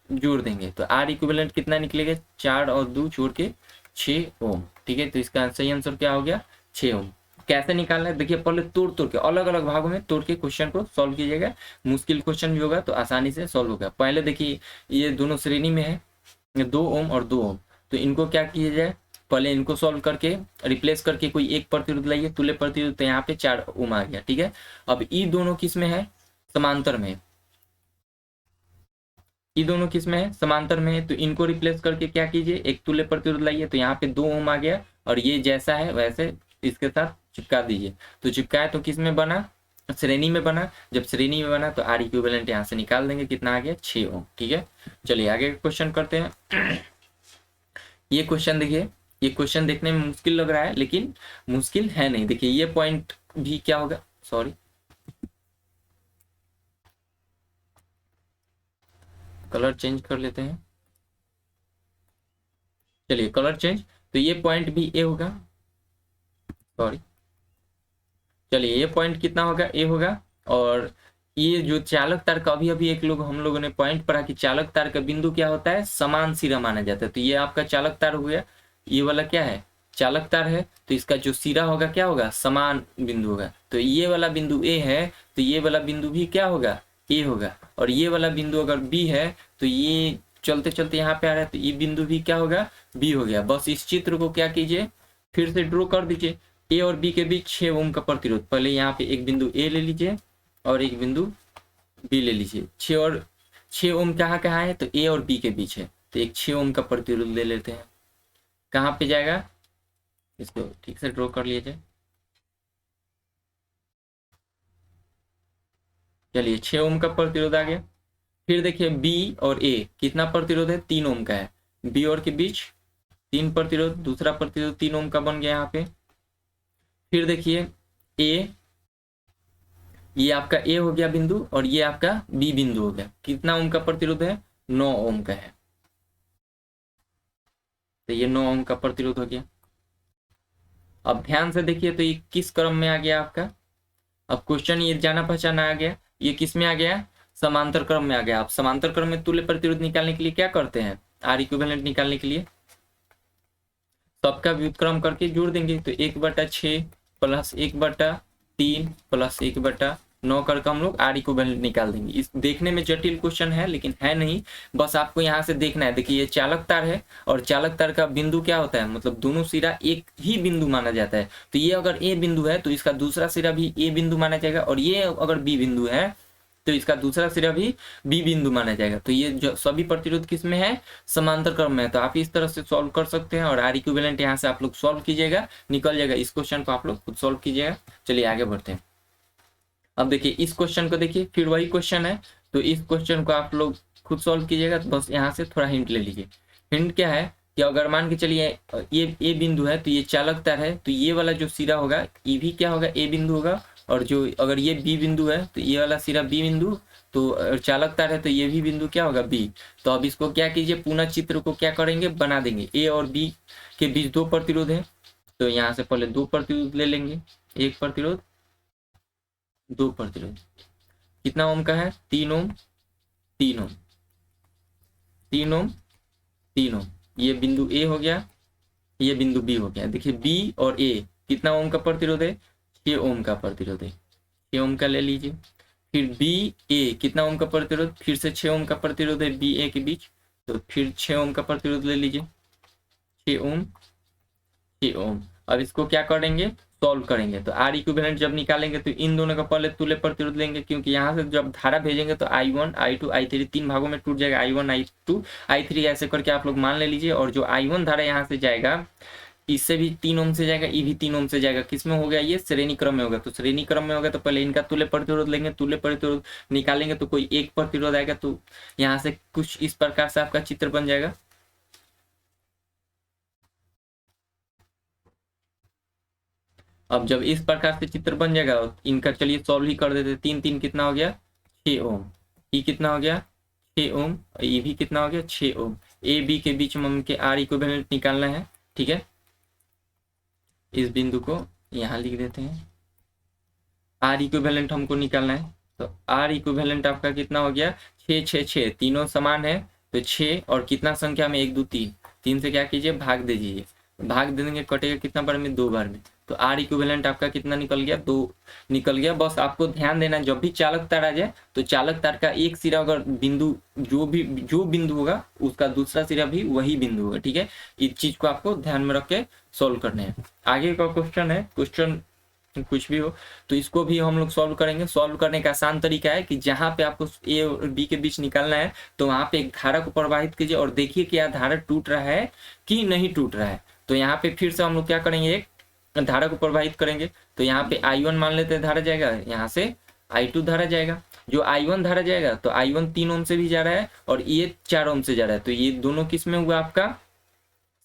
जोड़ देंगे, तो आर इक्विवेलेंट कितना निकलेगा, 4 और 2 जोड़ के 6 ओम, ठीक है। तो इसका सही आंसर क्या हो गया, 6 ओम। कैसे निकालना है, देखिए पहले तोड़ तोड़ के अलग अलग भागों में तोड़ के क्वेश्चन को सॉल्व कीजिएगा। मुश्किल क्वेश्चन भी होगा तो आसानी से सॉल्व होगा। पहले देखिए ये दोनों श्रेणी में है, 2 ओम और 2 ओम, तो इनको क्या किया जाए, पहले इनको सॉल्व करके रिप्लेस करके कोई एक प्रतिरोध लाइए, तुल्य प्रतिरोध, तो यहाँ पे 4 ओम आ गया, ठीक है। अब ये दोनों किस में है, समांतर में, ये दोनों किस में है, समांतर में है, तो इनको रिप्लेस करके क्या कीजिए, एक तुल्य प्रतिरोध लाइए, तो यहाँ पे 2 ओम आ गया, और ये जैसा है वैसे इसके साथ चिपका दीजिए। तो चिपकाए तो किस में बना, श्रेणी में बना। जब श्रेणी में बना तो आर इक्विवेलेंट यहाँ से निकाल देंगे, कितना आ गया, 6 ओम, ठीक है। चलिए आगे क्वेश्चन करते हैं। ये क्वेश्चन देखिए, ये क्वेश्चन देखने में मुश्किल लग रहा है लेकिन मुश्किल है नहीं। देखिए ये पॉइंट भी क्या होगा, सॉरी कलर चेंज कर लेते हैं, चलिए कलर चेंज, तो ये पॉइंट भी ए होगा, सॉरी, चलिए ये पॉइंट कितना होगा, ए होगा। और ये जो चालक तार का अभी एक लोग हम लोगों ने पॉइंट पढ़ा कि चालक तार का बिंदु क्या होता है, समान सिरा माना जाता है। तो ये आपका चालक तार हो गया, ये वाला क्या है, चालक तार है, तो इसका जो सिरा होगा क्या होगा, समान बिंदु होगा। तो ये वाला बिंदु ए है, तो ये वाला बिंदु भी क्या होगा, ए होगा। और ये वाला बिंदु अगर बी है, तो ये चलते चलते यहाँ पे आ रहा है, तो ये बिंदु भी क्या होगा, बी हो गया। बस इस चित्र को क्या कीजिए, फिर से ड्रॉ कर दीजिए। ए और बी के बीच 6 ओम का प्रतिरोध, पहले यहाँ पे एक बिंदु ए ले लीजिए और एक बिंदु बी ले लीजिए। 6 ओम कहाँ है, तो ए और बी के बीच है, तो एक 6 ओम का प्रतिरोध ले लेते हैं। कहाँ पे जाएगा, इसको ठीक से ड्रॉ कर लीजिए। चलिए 6 ओम का प्रतिरोध आ गया। फिर देखिए बी और ए कितना प्रतिरोध है, 3 ओम का है। बी और के बीच 3 प्रतिरोध, दूसरा प्रतिरोध 3 ओम का बन गया यहाँ पे। फिर देखिए ए, ये आपका ए हो गया बिंदु, और ये आपका बी बिंदु हो गया। कितना ओम का प्रतिरोध है, 9 ओम का है, तो ये 9 ओम का प्रतिरोध हो गया। अब ध्यान से देखिए तो ये किस क्रम में आ गया आपका, अब क्वेश्चन ये जाना पहचाना आ गया, ये किस में आ गया, समांतर क्रम में आ गया। आप समांतर क्रम में तुल्य प्रतिरोध निकालने के लिए क्या करते हैं, आर इक्विवेलेंट निकालने के लिए सबका व्युत्क्रम करके जोड़ देंगे, तो 1/6 प्लस 1/3 प्लस 1/9 करके हम लोग आर इक्विवेलेंट निकाल देंगे। इस देखने में जटिल क्वेश्चन है लेकिन है नहीं, बस आपको यहाँ से देखना है। देखिए ये चालक तार है, और चालक तार का बिंदु क्या होता है, मतलब दोनों सिरा एक ही बिंदु माना जाता है। तो ये अगर ए बिंदु है तो इसका दूसरा सिरा भी ए बिंदु माना जाएगा, और ये अगर बी बिंदु है तो इसका दूसरा सिरा भी बी बिंदु माना जाएगा। तो ये जो सभी प्रतिरोध किस में है, समांतर क्रम में है। तो आप इस तरह से सॉल्व कर सकते हैं, और आर इक्विवेलेंट यहाँ से आप लोग सॉल्व कीजिएगा, निकल जाएगा। इस क्वेश्चन को आप लोग खुद सॉल्व कीजिएगा। चलिए आगे बढ़ते हैं। अब देखिए इस क्वेश्चन को देखिए, फिर वही क्वेश्चन है, तो इस क्वेश्चन को आप लोग खुद सॉल्व कीजिएगा। तो बस यहाँ से थोड़ा हिंट ले लीजिए। हिंट क्या है कि अगर मान के चलिए ये ए बिंदु है, तो ये चालक तार है, तो ये वाला जो सिरा होगा ये भी क्या होगा, ए बिंदु होगा। और जो अगर ये बी बिंदु है तो ये वाला सिरा बी बिंदु, तो चालक तार है तो ये भी बिंदु क्या होगा बी। तो अब इसको क्या कीजिए, पुनः चित्र को क्या करेंगे, बना देंगे। ए और बी के बीच दो प्रतिरोध है, तो यहाँ से पहले दो प्रतिरोध ले लेंगे, एक प्रतिरोध दो प्रतिरोध, कितना ओम का है, 3 ओम 3 ओम 3 ओम 3 ओम। ये बिंदु ए हो गया, ये बिंदु बी हो गया। देखिए बी और ए कितना ओम का प्रतिरोध है, 6 ओम का प्रतिरोध है, 6 ओम का ले लीजिए। फिर बी ए कितना ओम का प्रतिरोध, फिर से 6 ओम का प्रतिरोध है बी ए के बीच, तो फिर 6 ओम का प्रतिरोध ले लीजिए, 6 ओम 6 ओम। अब इसको क्या करेंगे, सॉल्व करेंगे। तो आर इक्विवेलेंट जब निकालेंगे तो इन दोनों का पहले तुल्य प्रतिरोध लेंगे, क्योंकि यहाँ से जब धारा भेजेंगे तो I1 I2 I3 तीन भागों में टूट जाएगा, I1 I2 I3 ऐसे करके आप लोग मान ले लीजिए। और जो I1 धारा यहाँ से जाएगा, इससे भी 3 ओम से जाएगा, ये भी 3 ओम से जाएगा। किसमें हो गया, ये श्रेणी क्रम में होगा। तो श्रेणी क्रम में होगा तो पहले इनका तुल्य प्रतिरोध लेंगे, तुल्य प्रतिरोध निकालेंगे तो कोई एक प्रतिरोध आएगा। तो यहाँ से कुछ इस प्रकार से आपका चित्र बन जाएगा। अब जब इस प्रकार से चित्र बन जाएगा, इनका चलिए सॉल्व ही कर देते। 3 3 कितना हो गया, 6 ओम। ये कितना हो गया, 6 ओम। ये भी कितना हो गया, 6 ओम। ए बी के बीच में हमके आर इक्विवेलेंट निकालना है, ठीक है। इस बिंदु को यहाँ लिख देते हैं, आर इक्विवेलेंट हमको निकालना है। तो आर इक्विवेलेंट आपका कितना हो गया, 6 6 6, तीनों समान है तो 6 और कितना संख्या में 1 2 3, 3 से क्या कीजिए, भाग दे दीजिए। भाग दे देंगे, कटेगा कितना बार में, 2 बार में। तो आर इक्विवेलेंट आपका कितना निकल गया, 2 निकल गया। बस आपको ध्यान देना, जब भी चालक तार आ जाए तो चालक तार का एक सिरा अगर बिंदु जो बिंदु होगा उसका दूसरा सिरा भी वही बिंदु होगा, ठीक है। इस चीज को आपको ध्यान में रख के सोल्व करने हैं। आगे का क्वेश्चन है, क्वेश्चन कुछ भी हो तो इसको भी हम लोग सॉल्व करेंगे। सॉल्व करने का आसान तरीका है कि जहां पे आपको ए और बी के बीच निकालना है तो वहां पे एक धारा को प्रवाहित कीजिए और देखिए कि यह धारा टूट रहा है कि नहीं टूट रहा है। तो यहाँ पे फिर से हम लोग क्या करेंगे, एक धारा को प्रवाहित करेंगे। तो यहाँ पे I1 मान लेते हैं धारा जाएगा, यहाँ से I2 धारा जाएगा। जो I1 धारा जाएगा तो I1 3 ओम से भी जा रहा है और ये 4 ओम से जा रहा है। तो ये दोनों किस में होगा, आपका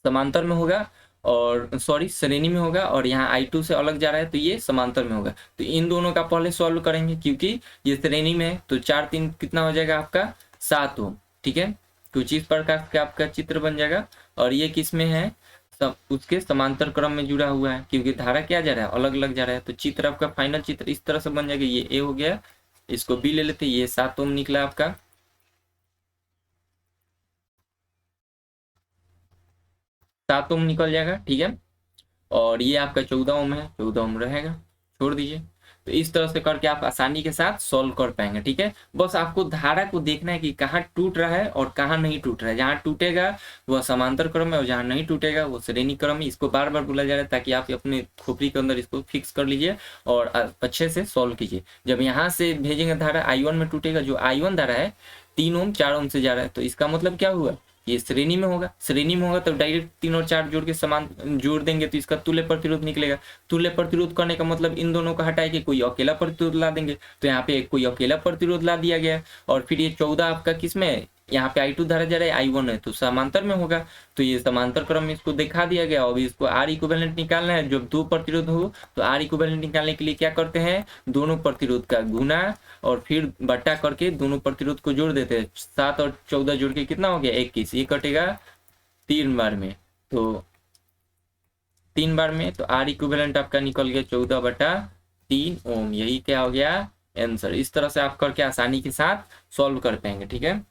समांतर में होगा, और सॉरी श्रेणी में होगा। और यहाँ I2 से अलग जा रहा है तो ये समांतर में होगा। तो इन दोनों का पहले सॉल्व करेंगे, क्योंकि ये श्रेणी में है। तो 4 3 कितना हो जाएगा आपका, 7 ओम, ठीक है। कुछ इस प्रकार का आपका चित्र बन जाएगा। और ये किस में है, उसके समांतर क्रम में जुड़ा हुआ है, क्योंकि धारा क्या जा रहा है, अलग अलग जा रहा है। तो चित्र आपका फाइनल चित्र इस तरह से बन जाएगा। ये ए हो गया, इसको बी ले लेते, ये 7 ओम निकला आपका, 7 ओम निकल जाएगा, ठीक है। और ये आपका 14 ओम है, 14 ओम रहेगा, छोड़ दीजिए। तो इस तरह से करके आप आसानी के साथ सॉल्व कर पाएंगे, ठीक है। बस आपको धारा को देखना है कि कहाँ टूट रहा है और कहाँ नहीं टूट रहा है। जहाँ टूटेगा वह समांतर क्रम है और जहाँ नहीं टूटेगा वो श्रेणी क्रम है। इसको बार बार बोला जा रहा है ताकि आप अपने खोपड़ी के अंदर इसको फिक्स कर लीजिए और अच्छे से सॉल्व कीजिए। जब यहाँ से भेजेंगे धारा I1 में टूटेगा, जो I1 धारा है 3 ओम 4 ओम से जा रहा है, तो इसका मतलब क्या हुआ, ये श्रेणी में होगा। श्रेणी में होगा तो डायरेक्ट 3 और 4 जोड़ के समान जोड़ देंगे तो इसका तुल्य प्रतिरोध निकलेगा। तुल्य प्रतिरोध करने का मतलब इन दोनों को हटाए के कोई अकेला प्रतिरोध ला देंगे। तो यहाँ पे कोई अकेला प्रतिरोध ला दिया गया। और फिर ये 14 आपका किस में है, यहाँ पे I2 धारा जा रहा है, I1 है तो समांतर में होगा। तो ये समांतर क्रम में इसको दिखा दिया गया। अब इसको आर इक्विवेलेंट निकालना है। जब दो प्रतिरोध हो तो आर इक्विवेलेंट निकालने के लिए क्या करते हैं, दोनों प्रतिरोध का गुना और फिर बट्टा करके दोनों प्रतिरोध को जोड़ देते हैं। 7 और 14 जोड़ के कितना हो गया, 21। ये कटेगा 3 बार में, तो 3 बार में तो आर इक्विवेलेंट आपका निकल गया 14/3 ओम। यही क्या हो गया, आंसर। इस तरह से आप करके आसानी के साथ सॉल्व कर पाएंगे, ठीक है।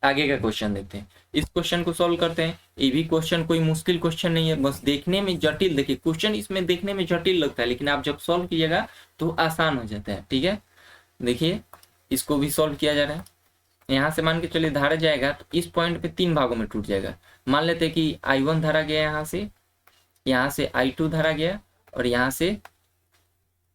आगे का क्वेश्चन देखते हैं। इस क्वेश्चन को सॉल्व करते हैं। ये भी क्वेश्चन कोई मुश्किल क्वेश्चन नहीं है, बस देखने में जटिल, देखिए क्वेश्चन इसमें देखने में जटिल लगता है लेकिन आप जब सॉल्व कीजिएगा तो आसान हो जाता है, ठीक है। देखिए इसको भी सॉल्व किया जा रहा है। यहाँ से मान के चलिए धारा जाएगा तो इस पॉइंट पे 3 भागों में टूट जाएगा। मान लेते हैं कि I1 धारा गया, यहाँ से I2 धारा गया और यहाँ से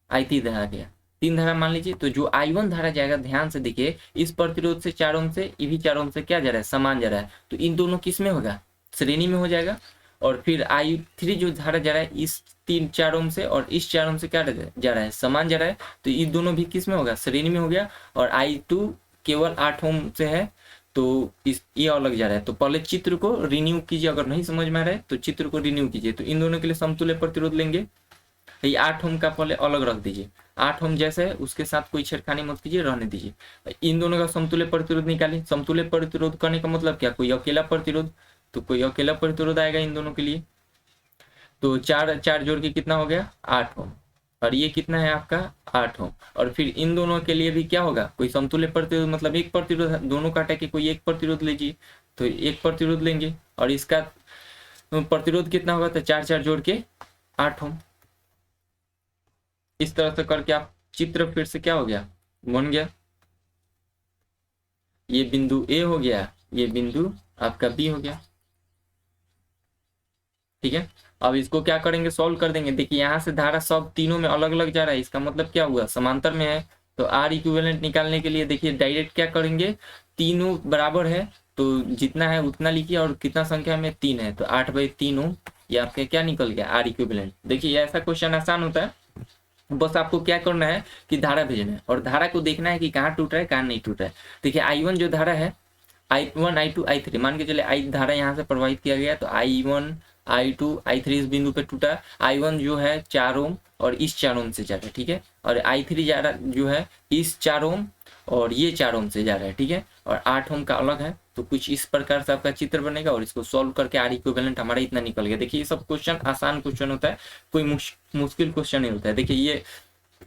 I3 धारा गया, 3 धारा मान लीजिए। तो जो I1 धारा जाएगा, ध्यान से देखिए, इस प्रतिरोध से 4 ओम से, ये भी 4 ओम से क्या जा रहा है, समान जा रहा है। तो इन दोनों किस में होगा, श्रेणी में हो जाएगा। और फिर I3 जो धारा जा रहा है इस 4 ओम से और इस 4 ओम से क्या जा रहा है, समान जा रहा है। तो ये दोनों भी किस में होगा, श्रेणी में हो गया। और I2 केवल 8 ओम से है तो ये अलग जा रहा है। तो पहले चित्र को रिन्यू कीजिए, अगर नहीं समझ में आ रहा है तो चित्र को रिन्यू कीजिए। तो इन दोनों के लिए समतुल्य प्रतिरोध लेंगे। ये 8 ओम का पहले अलग रख दीजिए। 8 ओम जैसे है उसके साथ कोई छेड़खानी मत कीजिए, रहने दीजिए। इन दोनों का समतुल्य प्रतिरोध निकालिए। समतुल्य प्रतिरोध करने का मतलब क्या, कोई अकेला प्रतिरोध, तो कोई अकेला प्रतिरोध आएगा इन दोनों के लिए। तो चार चार जोड़ के कितना हो गया, 8 ओम, और ये कितना है आपका 8 ओम। और फिर इन दोनों के लिए भी क्या होगा, कोई समतुल्य प्रतिरोध, मतलब एक प्रतिरोध, दोनों का हटा के कोई एक प्रतिरोध लीजिए, तो एक प्रतिरोध लेंगे और इसका प्रतिरोध कितना होगा, तो चार चार जोड़ के 8 ओम। इस तरह से करके आप चित्र फिर से क्या हो गया, बन गया। ये बिंदु ए हो गया, ये बिंदु आपका बी हो गया, ठीक है। अब इसको क्या करेंगे, सॉल्व कर देंगे। देखिए यहाँ से धारा सब तीनों में अलग अलग जा रहा है, इसका मतलब क्या हुआ, समांतर में है। तो आर इक्विवेलेंट निकालने के लिए देखिए डायरेक्ट क्या करेंगे, तीनों बराबर है तो जितना है उतना लिखिए, और कितना संख्या में 3 है, तो 8/3 ओम, ये आपके क्या निकल गया, आर इक्विवेलेंट। देखिए ऐसा क्वेश्चन आसान होता है, बस आपको क्या करना है कि धारा भेजना है, और धारा को देखना है कि कहाँ टूट रहा है कहाँ नहीं टूट रहा है। देखिए I1 जो धारा है, I1 I2 I3, मान के चले आई धारा यहाँ से प्रवाहित किया गया, तो I1 I2 I3 इस बिंदु पे टूटा। I1 जो है 4 ओम और इस 4 ओम से जा रहा है, ठीक है। और I3 जा रहा जो है इस 4 ओम और ये 4 ओम से जा रहा है, ठीक है। और 8 ओम का अलग है। तो कुछ इस प्रकार से आपका चित्र बनेगा, और इसको सॉल्व करके आर इक्विवेलेंट हमारा इतना निकल गया। देखिए ये सब क्वेश्चन आसान क्वेश्चन होता है, कोई मुश्किल क्वेश्चन नहीं होता है। देखिए ये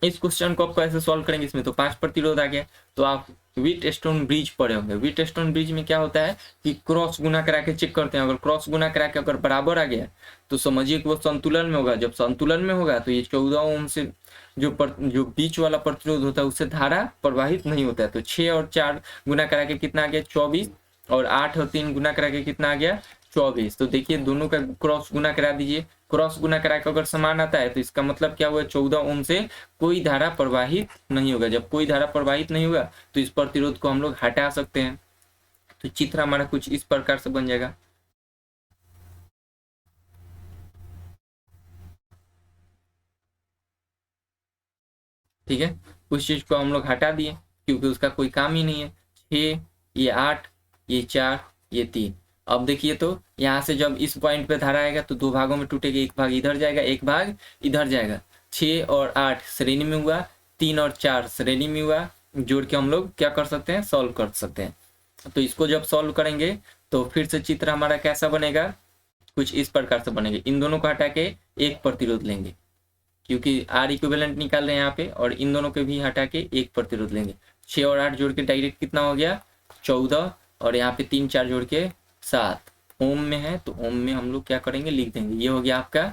इस क्वेश्चन को आप कैसे सॉल्व करेंगे, इसमें तो 5 प्रतिरोध आ गया। तो आप व्हीटस्टोन ब्रिज पढ़े होंगे, व्हीटस्टोन ब्रिज में क्या होता है कि क्रॉस गुना करा के चेक करते हैं, अगर क्रॉस गुना करा के अगर बराबर आ गया तो समझिए कि वो संतुलन में होगा। जब संतुलन में होगा तो ये 14 ओम से जो बीच वाला प्रतिरोध होता है उससे धारा प्रवाहित नहीं होता है। तो 6 और 4 गुना करा के कितना आ गया 24, और 8 और 3 गुना करा के कितना आ गया 24। तो देखिए दोनों का क्रॉस गुना करा दीजिए, क्रॉस गुना करा के अगर समान आता है तो इसका मतलब क्या हुआ, 14 ओम से कोई धारा प्रवाहित नहीं होगा। जब कोई धारा प्रवाहित नहीं होगा तो इस प्रतिरोध को हम लोग हटा सकते हैं। तो चित्र हमारा कुछ इस प्रकार से बन जाएगा, ठीक है। उस चीज को हम लोग हटा दिए क्योंकि उसका कोई काम ही नहीं है। 6, ये 8, ये 4, ये 3। अब देखिए तो यहाँ से जब इस पॉइंट पे धारा आएगा तो दो भागों में टूटेगा, एक भाग इधर जाएगा एक भाग इधर जाएगा। 6 और 8 श्रेणी में हुआ, 3 और 4 श्रेणी में हुआ, जोड़ के हम लोग क्या कर सकते हैं, सॉल्व कर सकते हैं। तो इसको जब सॉल्व करेंगे तो फिर से चित्र हमारा कैसा बनेगा, कुछ इस प्रकार से बनेगा। इन दोनों को हटा के एक प्रतिरोध लेंगे क्योंकि आर इक्विवेलेंट निकाल रहे हैं यहाँ पे, और इन दोनों के भी हटा के एक प्रतिरोध लेंगे। 6 और 8 जोड़ के डायरेक्ट कितना हो गया 14, और यहाँ पे 3 4 जोड़ के 7 ओम में है। तो ओम में हम लोग क्या करेंगे, लिख देंगे। ये हो गया आपका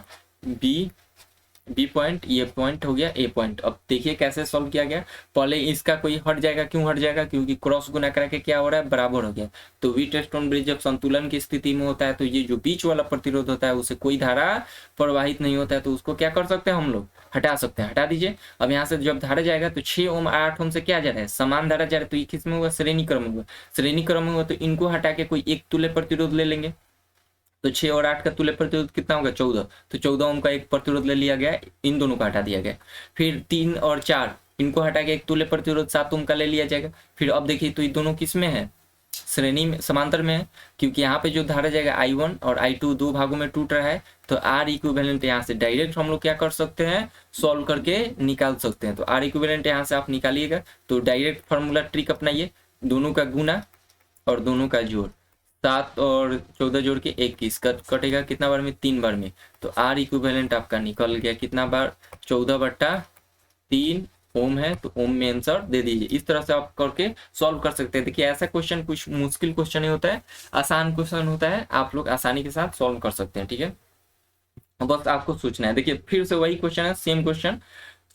बी पॉइंट, ये पॉइंट हो गया ए पॉइंट। अब देखिए कैसे सॉल्व किया गया, पहले इसका कोई हट जाएगा, क्यों हट जाएगा, क्योंकि क्रॉस गुना करा के क्या हो रहा है, बराबर हो गया। तो व्हीटस्टोन ब्रिज जब संतुलन की स्थिति में होता है तो ये जो बीच वाला प्रतिरोध होता है उसे कोई धारा प्रवाहित नहीं होता है, तो उसको क्या कर सकते हैं हम लोग, हटा सकते हैं। हटा दीजिए। अब यहाँ से जब धारा जाएगा तो 6 ओम 8 ओम से क्या जा रहा है, समान धारा जा रहा है, तो ये किस में हुआ, श्रेणी क्रम में हुआ। श्रेणी क्रम में हुआ तो इनको हटा के कोई एक तुल्य प्रतिरोध ले लेंगे। तो 6 और 8 का तुल्य प्रतिरोध कितना होगा 14, तो 14 ओम का एक प्रतिरोध ले लिया गया, इन दोनों को हटा दिया गया। फिर 3 और 4 इनको हटा के एक तुल्य प्रतिरोध 7 ओम का ले लिया जाएगा। फिर अब देखिए तो ये दोनों किस में है, श्रेणी में, समांतर में है, क्योंकि यहाँ पे जो धारा जाएगा I1 और I2 दो भागों में टूट रहा है। तो आर इक्विवेलेंट यहाँ से डायरेक्ट हम लोग क्या कर सकते हैं, सॉल्व करके निकाल सकते हैं। तो आर इक्विवेलेंट यहाँ से आप निकालिएगा, तो डायरेक्ट फॉर्मूला ट्रिक अपनाइए, दोनों का गुना और दोनों का जोड़, 7 और 14 जोड़ के 21 कटेगा कितना बार में, 3 बार में। तो आर इक्विवेलेंट आपका निकल गया कितना बार, 14/3 ओम है। तो ओम में आंसर दे दीजिए। इस तरह से आप करके सॉल्व कर सकते हैं। देखिए ऐसा क्वेश्चन कुछ मुश्किल क्वेश्चन नहीं होता है, आसान क्वेश्चन होता है, आप लोग आसानी के साथ सॉल्व कर सकते हैं, ठीक है। बस आपको सोचना है। देखिए फिर से वही क्वेश्चन है, सेम क्वेश्चन,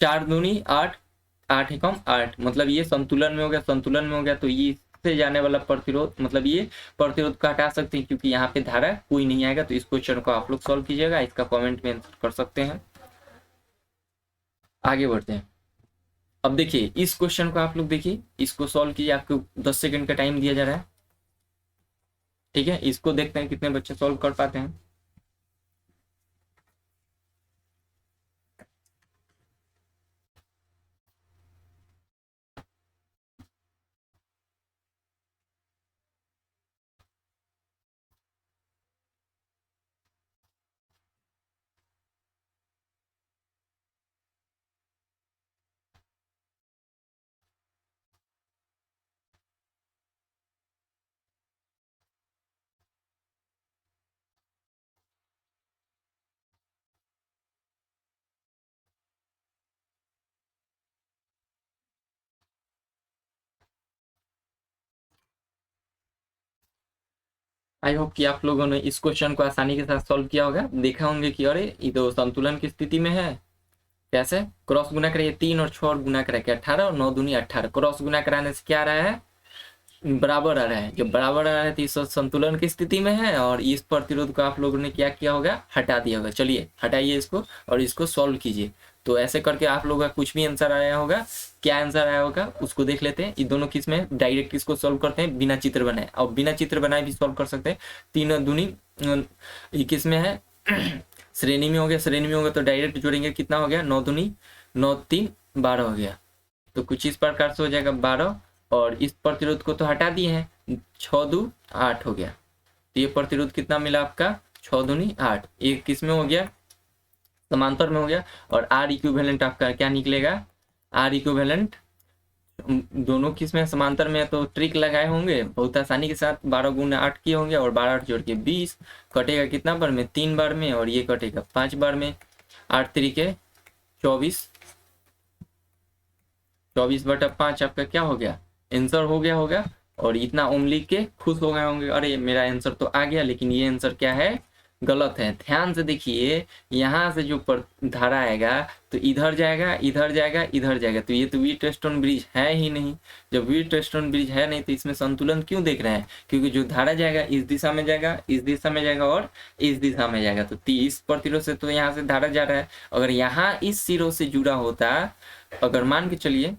4 दूनी 8, 8 एकम 8, मतलब ये संतुलन में हो गया, संतुलन में हो गया तो ये से जाने वाला प्रतिरोध, मतलब ये प्रतिरोध को हटा सकते हैं क्योंकि यहाँ पे धारा कोई नहीं आएगा। तो इस क्वेश्चन को आप लोग सॉल्व कीजिएगा, इसका कमेंट में आंसर कर सकते हैं। आगे बढ़ते हैं। अब देखिए इस क्वेश्चन को आप लोग देखिए, इसको सॉल्व कीजिए, आपको 10 सेकंड का टाइम दिया जा रहा है, ठीक है। इसको देखते हैं कितने बच्चे सॉल्व कर पाते हैं। आई होप कि आप लोगों ने इस क्वेश्चन को आसानी के साथ सॉल्व किया होगा। देखा होंगे कि अरे ये तो संतुलन की स्थिति में है। कैसे? क्रॉस गुना करिए, 3 और 6 और गुना करा के 18 और 9 दूनी 18। क्रॉस गुना कराने से क्या आ रहा है? बराबर आ रहा है। जब बराबर आ रहा है तो इस संतुलन की स्थिति में है और इस प्रतिरोध को आप लोगों ने क्या किया होगा? हटा दिया होगा। चलिए हटाइए इसको और इसको सॉल्व कीजिए। तो ऐसे करके आप लोगों का कुछ भी आंसर आया होगा, क्या आंसर आया होगा उसको देख लेते हैं। ये दोनों किस में डायरेक्ट इसको सॉल्व करते हैं बिना चित्र बनाए, और बिना चित्र बनाए भी सॉल्व कर सकते हैं। 3 दूनी ये किस में है? श्रेणी में हो गया। श्रेणी में होगा तो डायरेक्ट जोड़ेंगे, कितना हो गया? 9 दूनी 9 3 12 हो गया। तो कुछ इस प्रकार से हो जाएगा 12, और इस प्रतिरोध को तो हटा दिए हैं, 6 2 8 हो गया। तो ये प्रतिरोध कितना मिला आपका? 6 दूनी 8। एक किस में हो गया? समांतर में हो गया। और आर इक्विवेलेंट आपका क्या निकलेगा? आर इक्विवेलेंट दोनों किस में? समांतर में। तो ट्रिक लगाए होंगे बहुत आसानी के साथ। 12 गुना 8 किए होंगे और 12 8 जोड़ के 20 कटेगा कितना बार में? 3 बार में, और ये कटेगा 5 बार में। 8 तरीके 24, 24/5 आपका क्या हो गया? आंसर हो गया होगा। और इतना ओम लिख के खुश हो गए होंगे, अरे मेरा आंसर तो आ गया। लेकिन ये आंसर क्या है? गलत है। ध्यान से देखिए, यहाँ से जो धारा आएगा तो इधर जाएगा, इधर जाएगा, इधर जाएगा। तो ये तो व्हीटस्टोन ब्रिज है ही नहीं। जब व्हीटस्टोन ब्रिज है नहीं तो इसमें संतुलन क्यों देख रहे हैं? क्योंकि जो धारा जाएगा इस दिशा में जाएगा, इस दिशा में जाएगा और इस दिशा में जाएगा। तो 30 प्रतिरोध से तो यहाँ से धारा जा रहा है। अगर यहाँ इस सिरों से जुड़ा होता, अगर मान के चलिए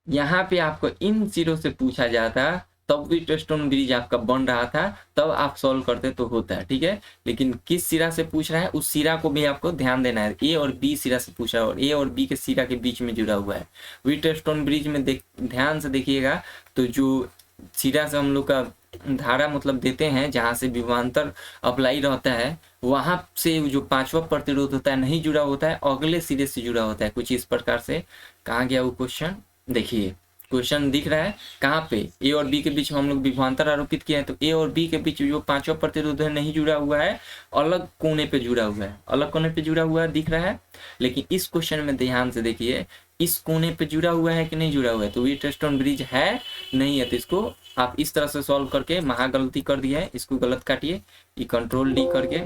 यहाँ पे आपको इन सिरों से पूछा जाता, तब व्हीटस्टोन ब्रिज आपका बन रहा था, तब आप सॉल्व करते तो होता है। ठीक है, लेकिन किस सिरा से पूछ रहा है उस सिरा को भी आपको ध्यान देना है। ए और बी सिरा से पूछा है और ए और बी के सिरा के बीच में जुड़ा हुआ है। व्हीटस्टोन ब्रिज में ध्यान से देखिएगा तो जो सिरा से हम लोग का धारा मतलब देते हैं, जहाँ से विभवांतर अप्लाई रहता है, वहां से जो 5वां प्रतिरोध होता है नहीं जुड़ा होता है, अगले सिरे से जुड़ा होता है। कुछ इस प्रकार से। कहाँ गया वो क्वेश्चन? देखिए क्वेश्चन दिख रहा है कहाँ पे? ए और बी के बीच में हम लोग विभवांतर आरोपित किए हैं। तो ए और बी के बीच जो 5वां प्रतिरोध है नहीं जुड़ा हुआ है, अलग कोने पे जुड़ा हुआ है। अलग कोने पे जुड़ा हुआ है दिख रहा है। लेकिन इस क्वेश्चन में ध्यान से देखिए, इस कोने पे जुड़ा हुआ है कि नहीं जुड़ा हुआ है? तो व्हीटस्टोन ब्रिज है नहीं है। तो इसको आप इस तरह से सॉल्व करके महा गलती कर दिया है, इसको गलत काटिए। ये कंट्रोल डी करके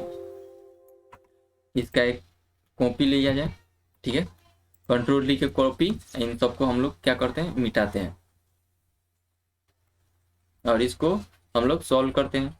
इसका एक कॉपी लिया जाए। ठीक है, कंट्रोल डी के कॉपी, इन सबको हम लोग क्या करते हैं? मिटाते हैं और इसको हम लोग सॉल्व करते हैं।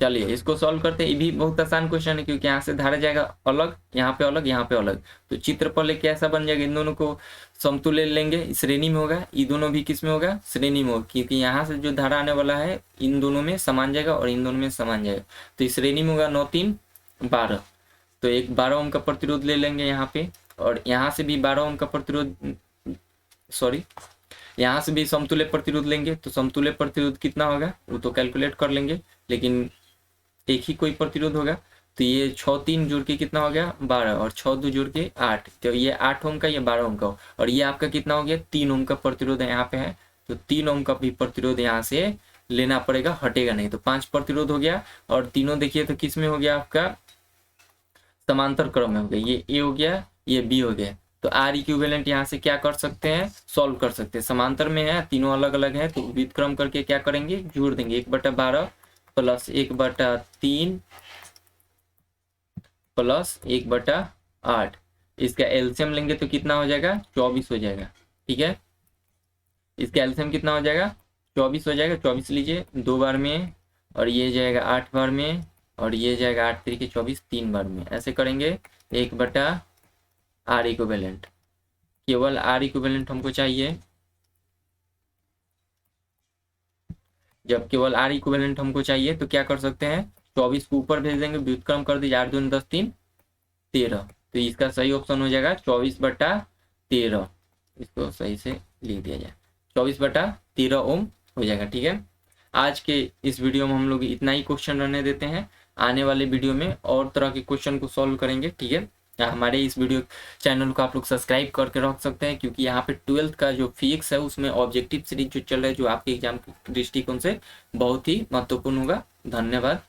चलिए इसको सॉल्व करते हैं। ये भी बहुत आसान क्वेश्चन है, क्योंकि यहाँ से धारा जाएगा अलग, यहाँ पे अलग, यहाँ पे अलग। तो चित्र पर लेके ऐसा बन जाएगा, इन दोनों को समतुल्य लेंगे, श्रेणी में होगा। ये दोनों भी किस में होगा? श्रेणी में होगा, क्योंकि यहाँ से जो धारा आने वाला है इन दोनों में समान जाएगा और इन दोनों में समान जाएगा। तो इस श्रेणी में होगा 9 3 12। तो एक 12 ओम का प्रतिरोध ले लेंगे यहाँ पे, और यहाँ से भी 12 ओम का प्रतिरोध, सॉरी यहाँ से भी समतुल्य प्रतिरोध लेंगे। तो समतुल्य प्रतिरोध कितना होगा वो तो कैलकुलेट कर लेंगे, लेकिन एक ही कोई प्रतिरोध होगा। तो ये 6 3 जोड़ के कितना हो गया? 12, और 6 2 जोड़ के 8। तो ये 8 ओम का, ये 12 ओम का, और ये आपका कितना हो गया? 3 ओम का प्रतिरोध है यहाँ पे है। तो 3 ओम का भी प्रतिरोध यहाँ से लेना पड़ेगा, हटेगा नहीं। तो 5 प्रतिरोध हो गया, और तीनों देखिए तो किस में हो गया? आपका समांतर क्रम में हो गया। ये ए हो गया, ये बी हो गया। तो आर इक्विवेलेंट यहाँ से क्या कर सकते हैं? सॉल्व कर सकते हैं। समांतर में है, तीनों अलग अलग है, तो विपरीत क्रम करके क्या करेंगे? जोड़ देंगे। 1/12 प्लस 1/3 प्लस 1/8। इसका एलसीएम लेंगे तो कितना हो जाएगा? 24 हो जाएगा। ठीक है, इसका एलसीएम कितना हो जाएगा? 24 हो जाएगा। 24 लीजिए 2 बार में, और ये जाएगा 8 बार में, और ये जाएगा 8 तरीके 24 3 बार में। ऐसे करेंगे 1/r इक्विवेलेंट। केवल आर इक्विवेलेंट हमको चाहिए। जब केवल आर इक्विवेलेंट हमको चाहिए तो क्या कर सकते हैं? 24 को ऊपर भेज देंगे, व्युत्क्रम कर दीजिए। 8 दूनी 10 3 13। तो इसका सही ऑप्शन हो जाएगा 24/13। इसको सही से लिख दिया जाए, 24/13 ओम हो जाएगा। ठीक है, आज के इस वीडियो में हम लोग इतना ही क्वेश्चन रहने देते हैं। आने वाले वीडियो में और तरह के क्वेश्चन को सॉल्व करेंगे। ठीक है, हमारे इस वीडियो चैनल को आप लोग सब्सक्राइब करके रख सकते हैं, क्योंकि यहाँ पे 12th का जो फिजिक्स है उसमें ऑब्जेक्टिव सीरीज जो चल रहा है, जो आपके एग्जाम के दृष्टिकोण से बहुत ही महत्वपूर्ण होगा। धन्यवाद।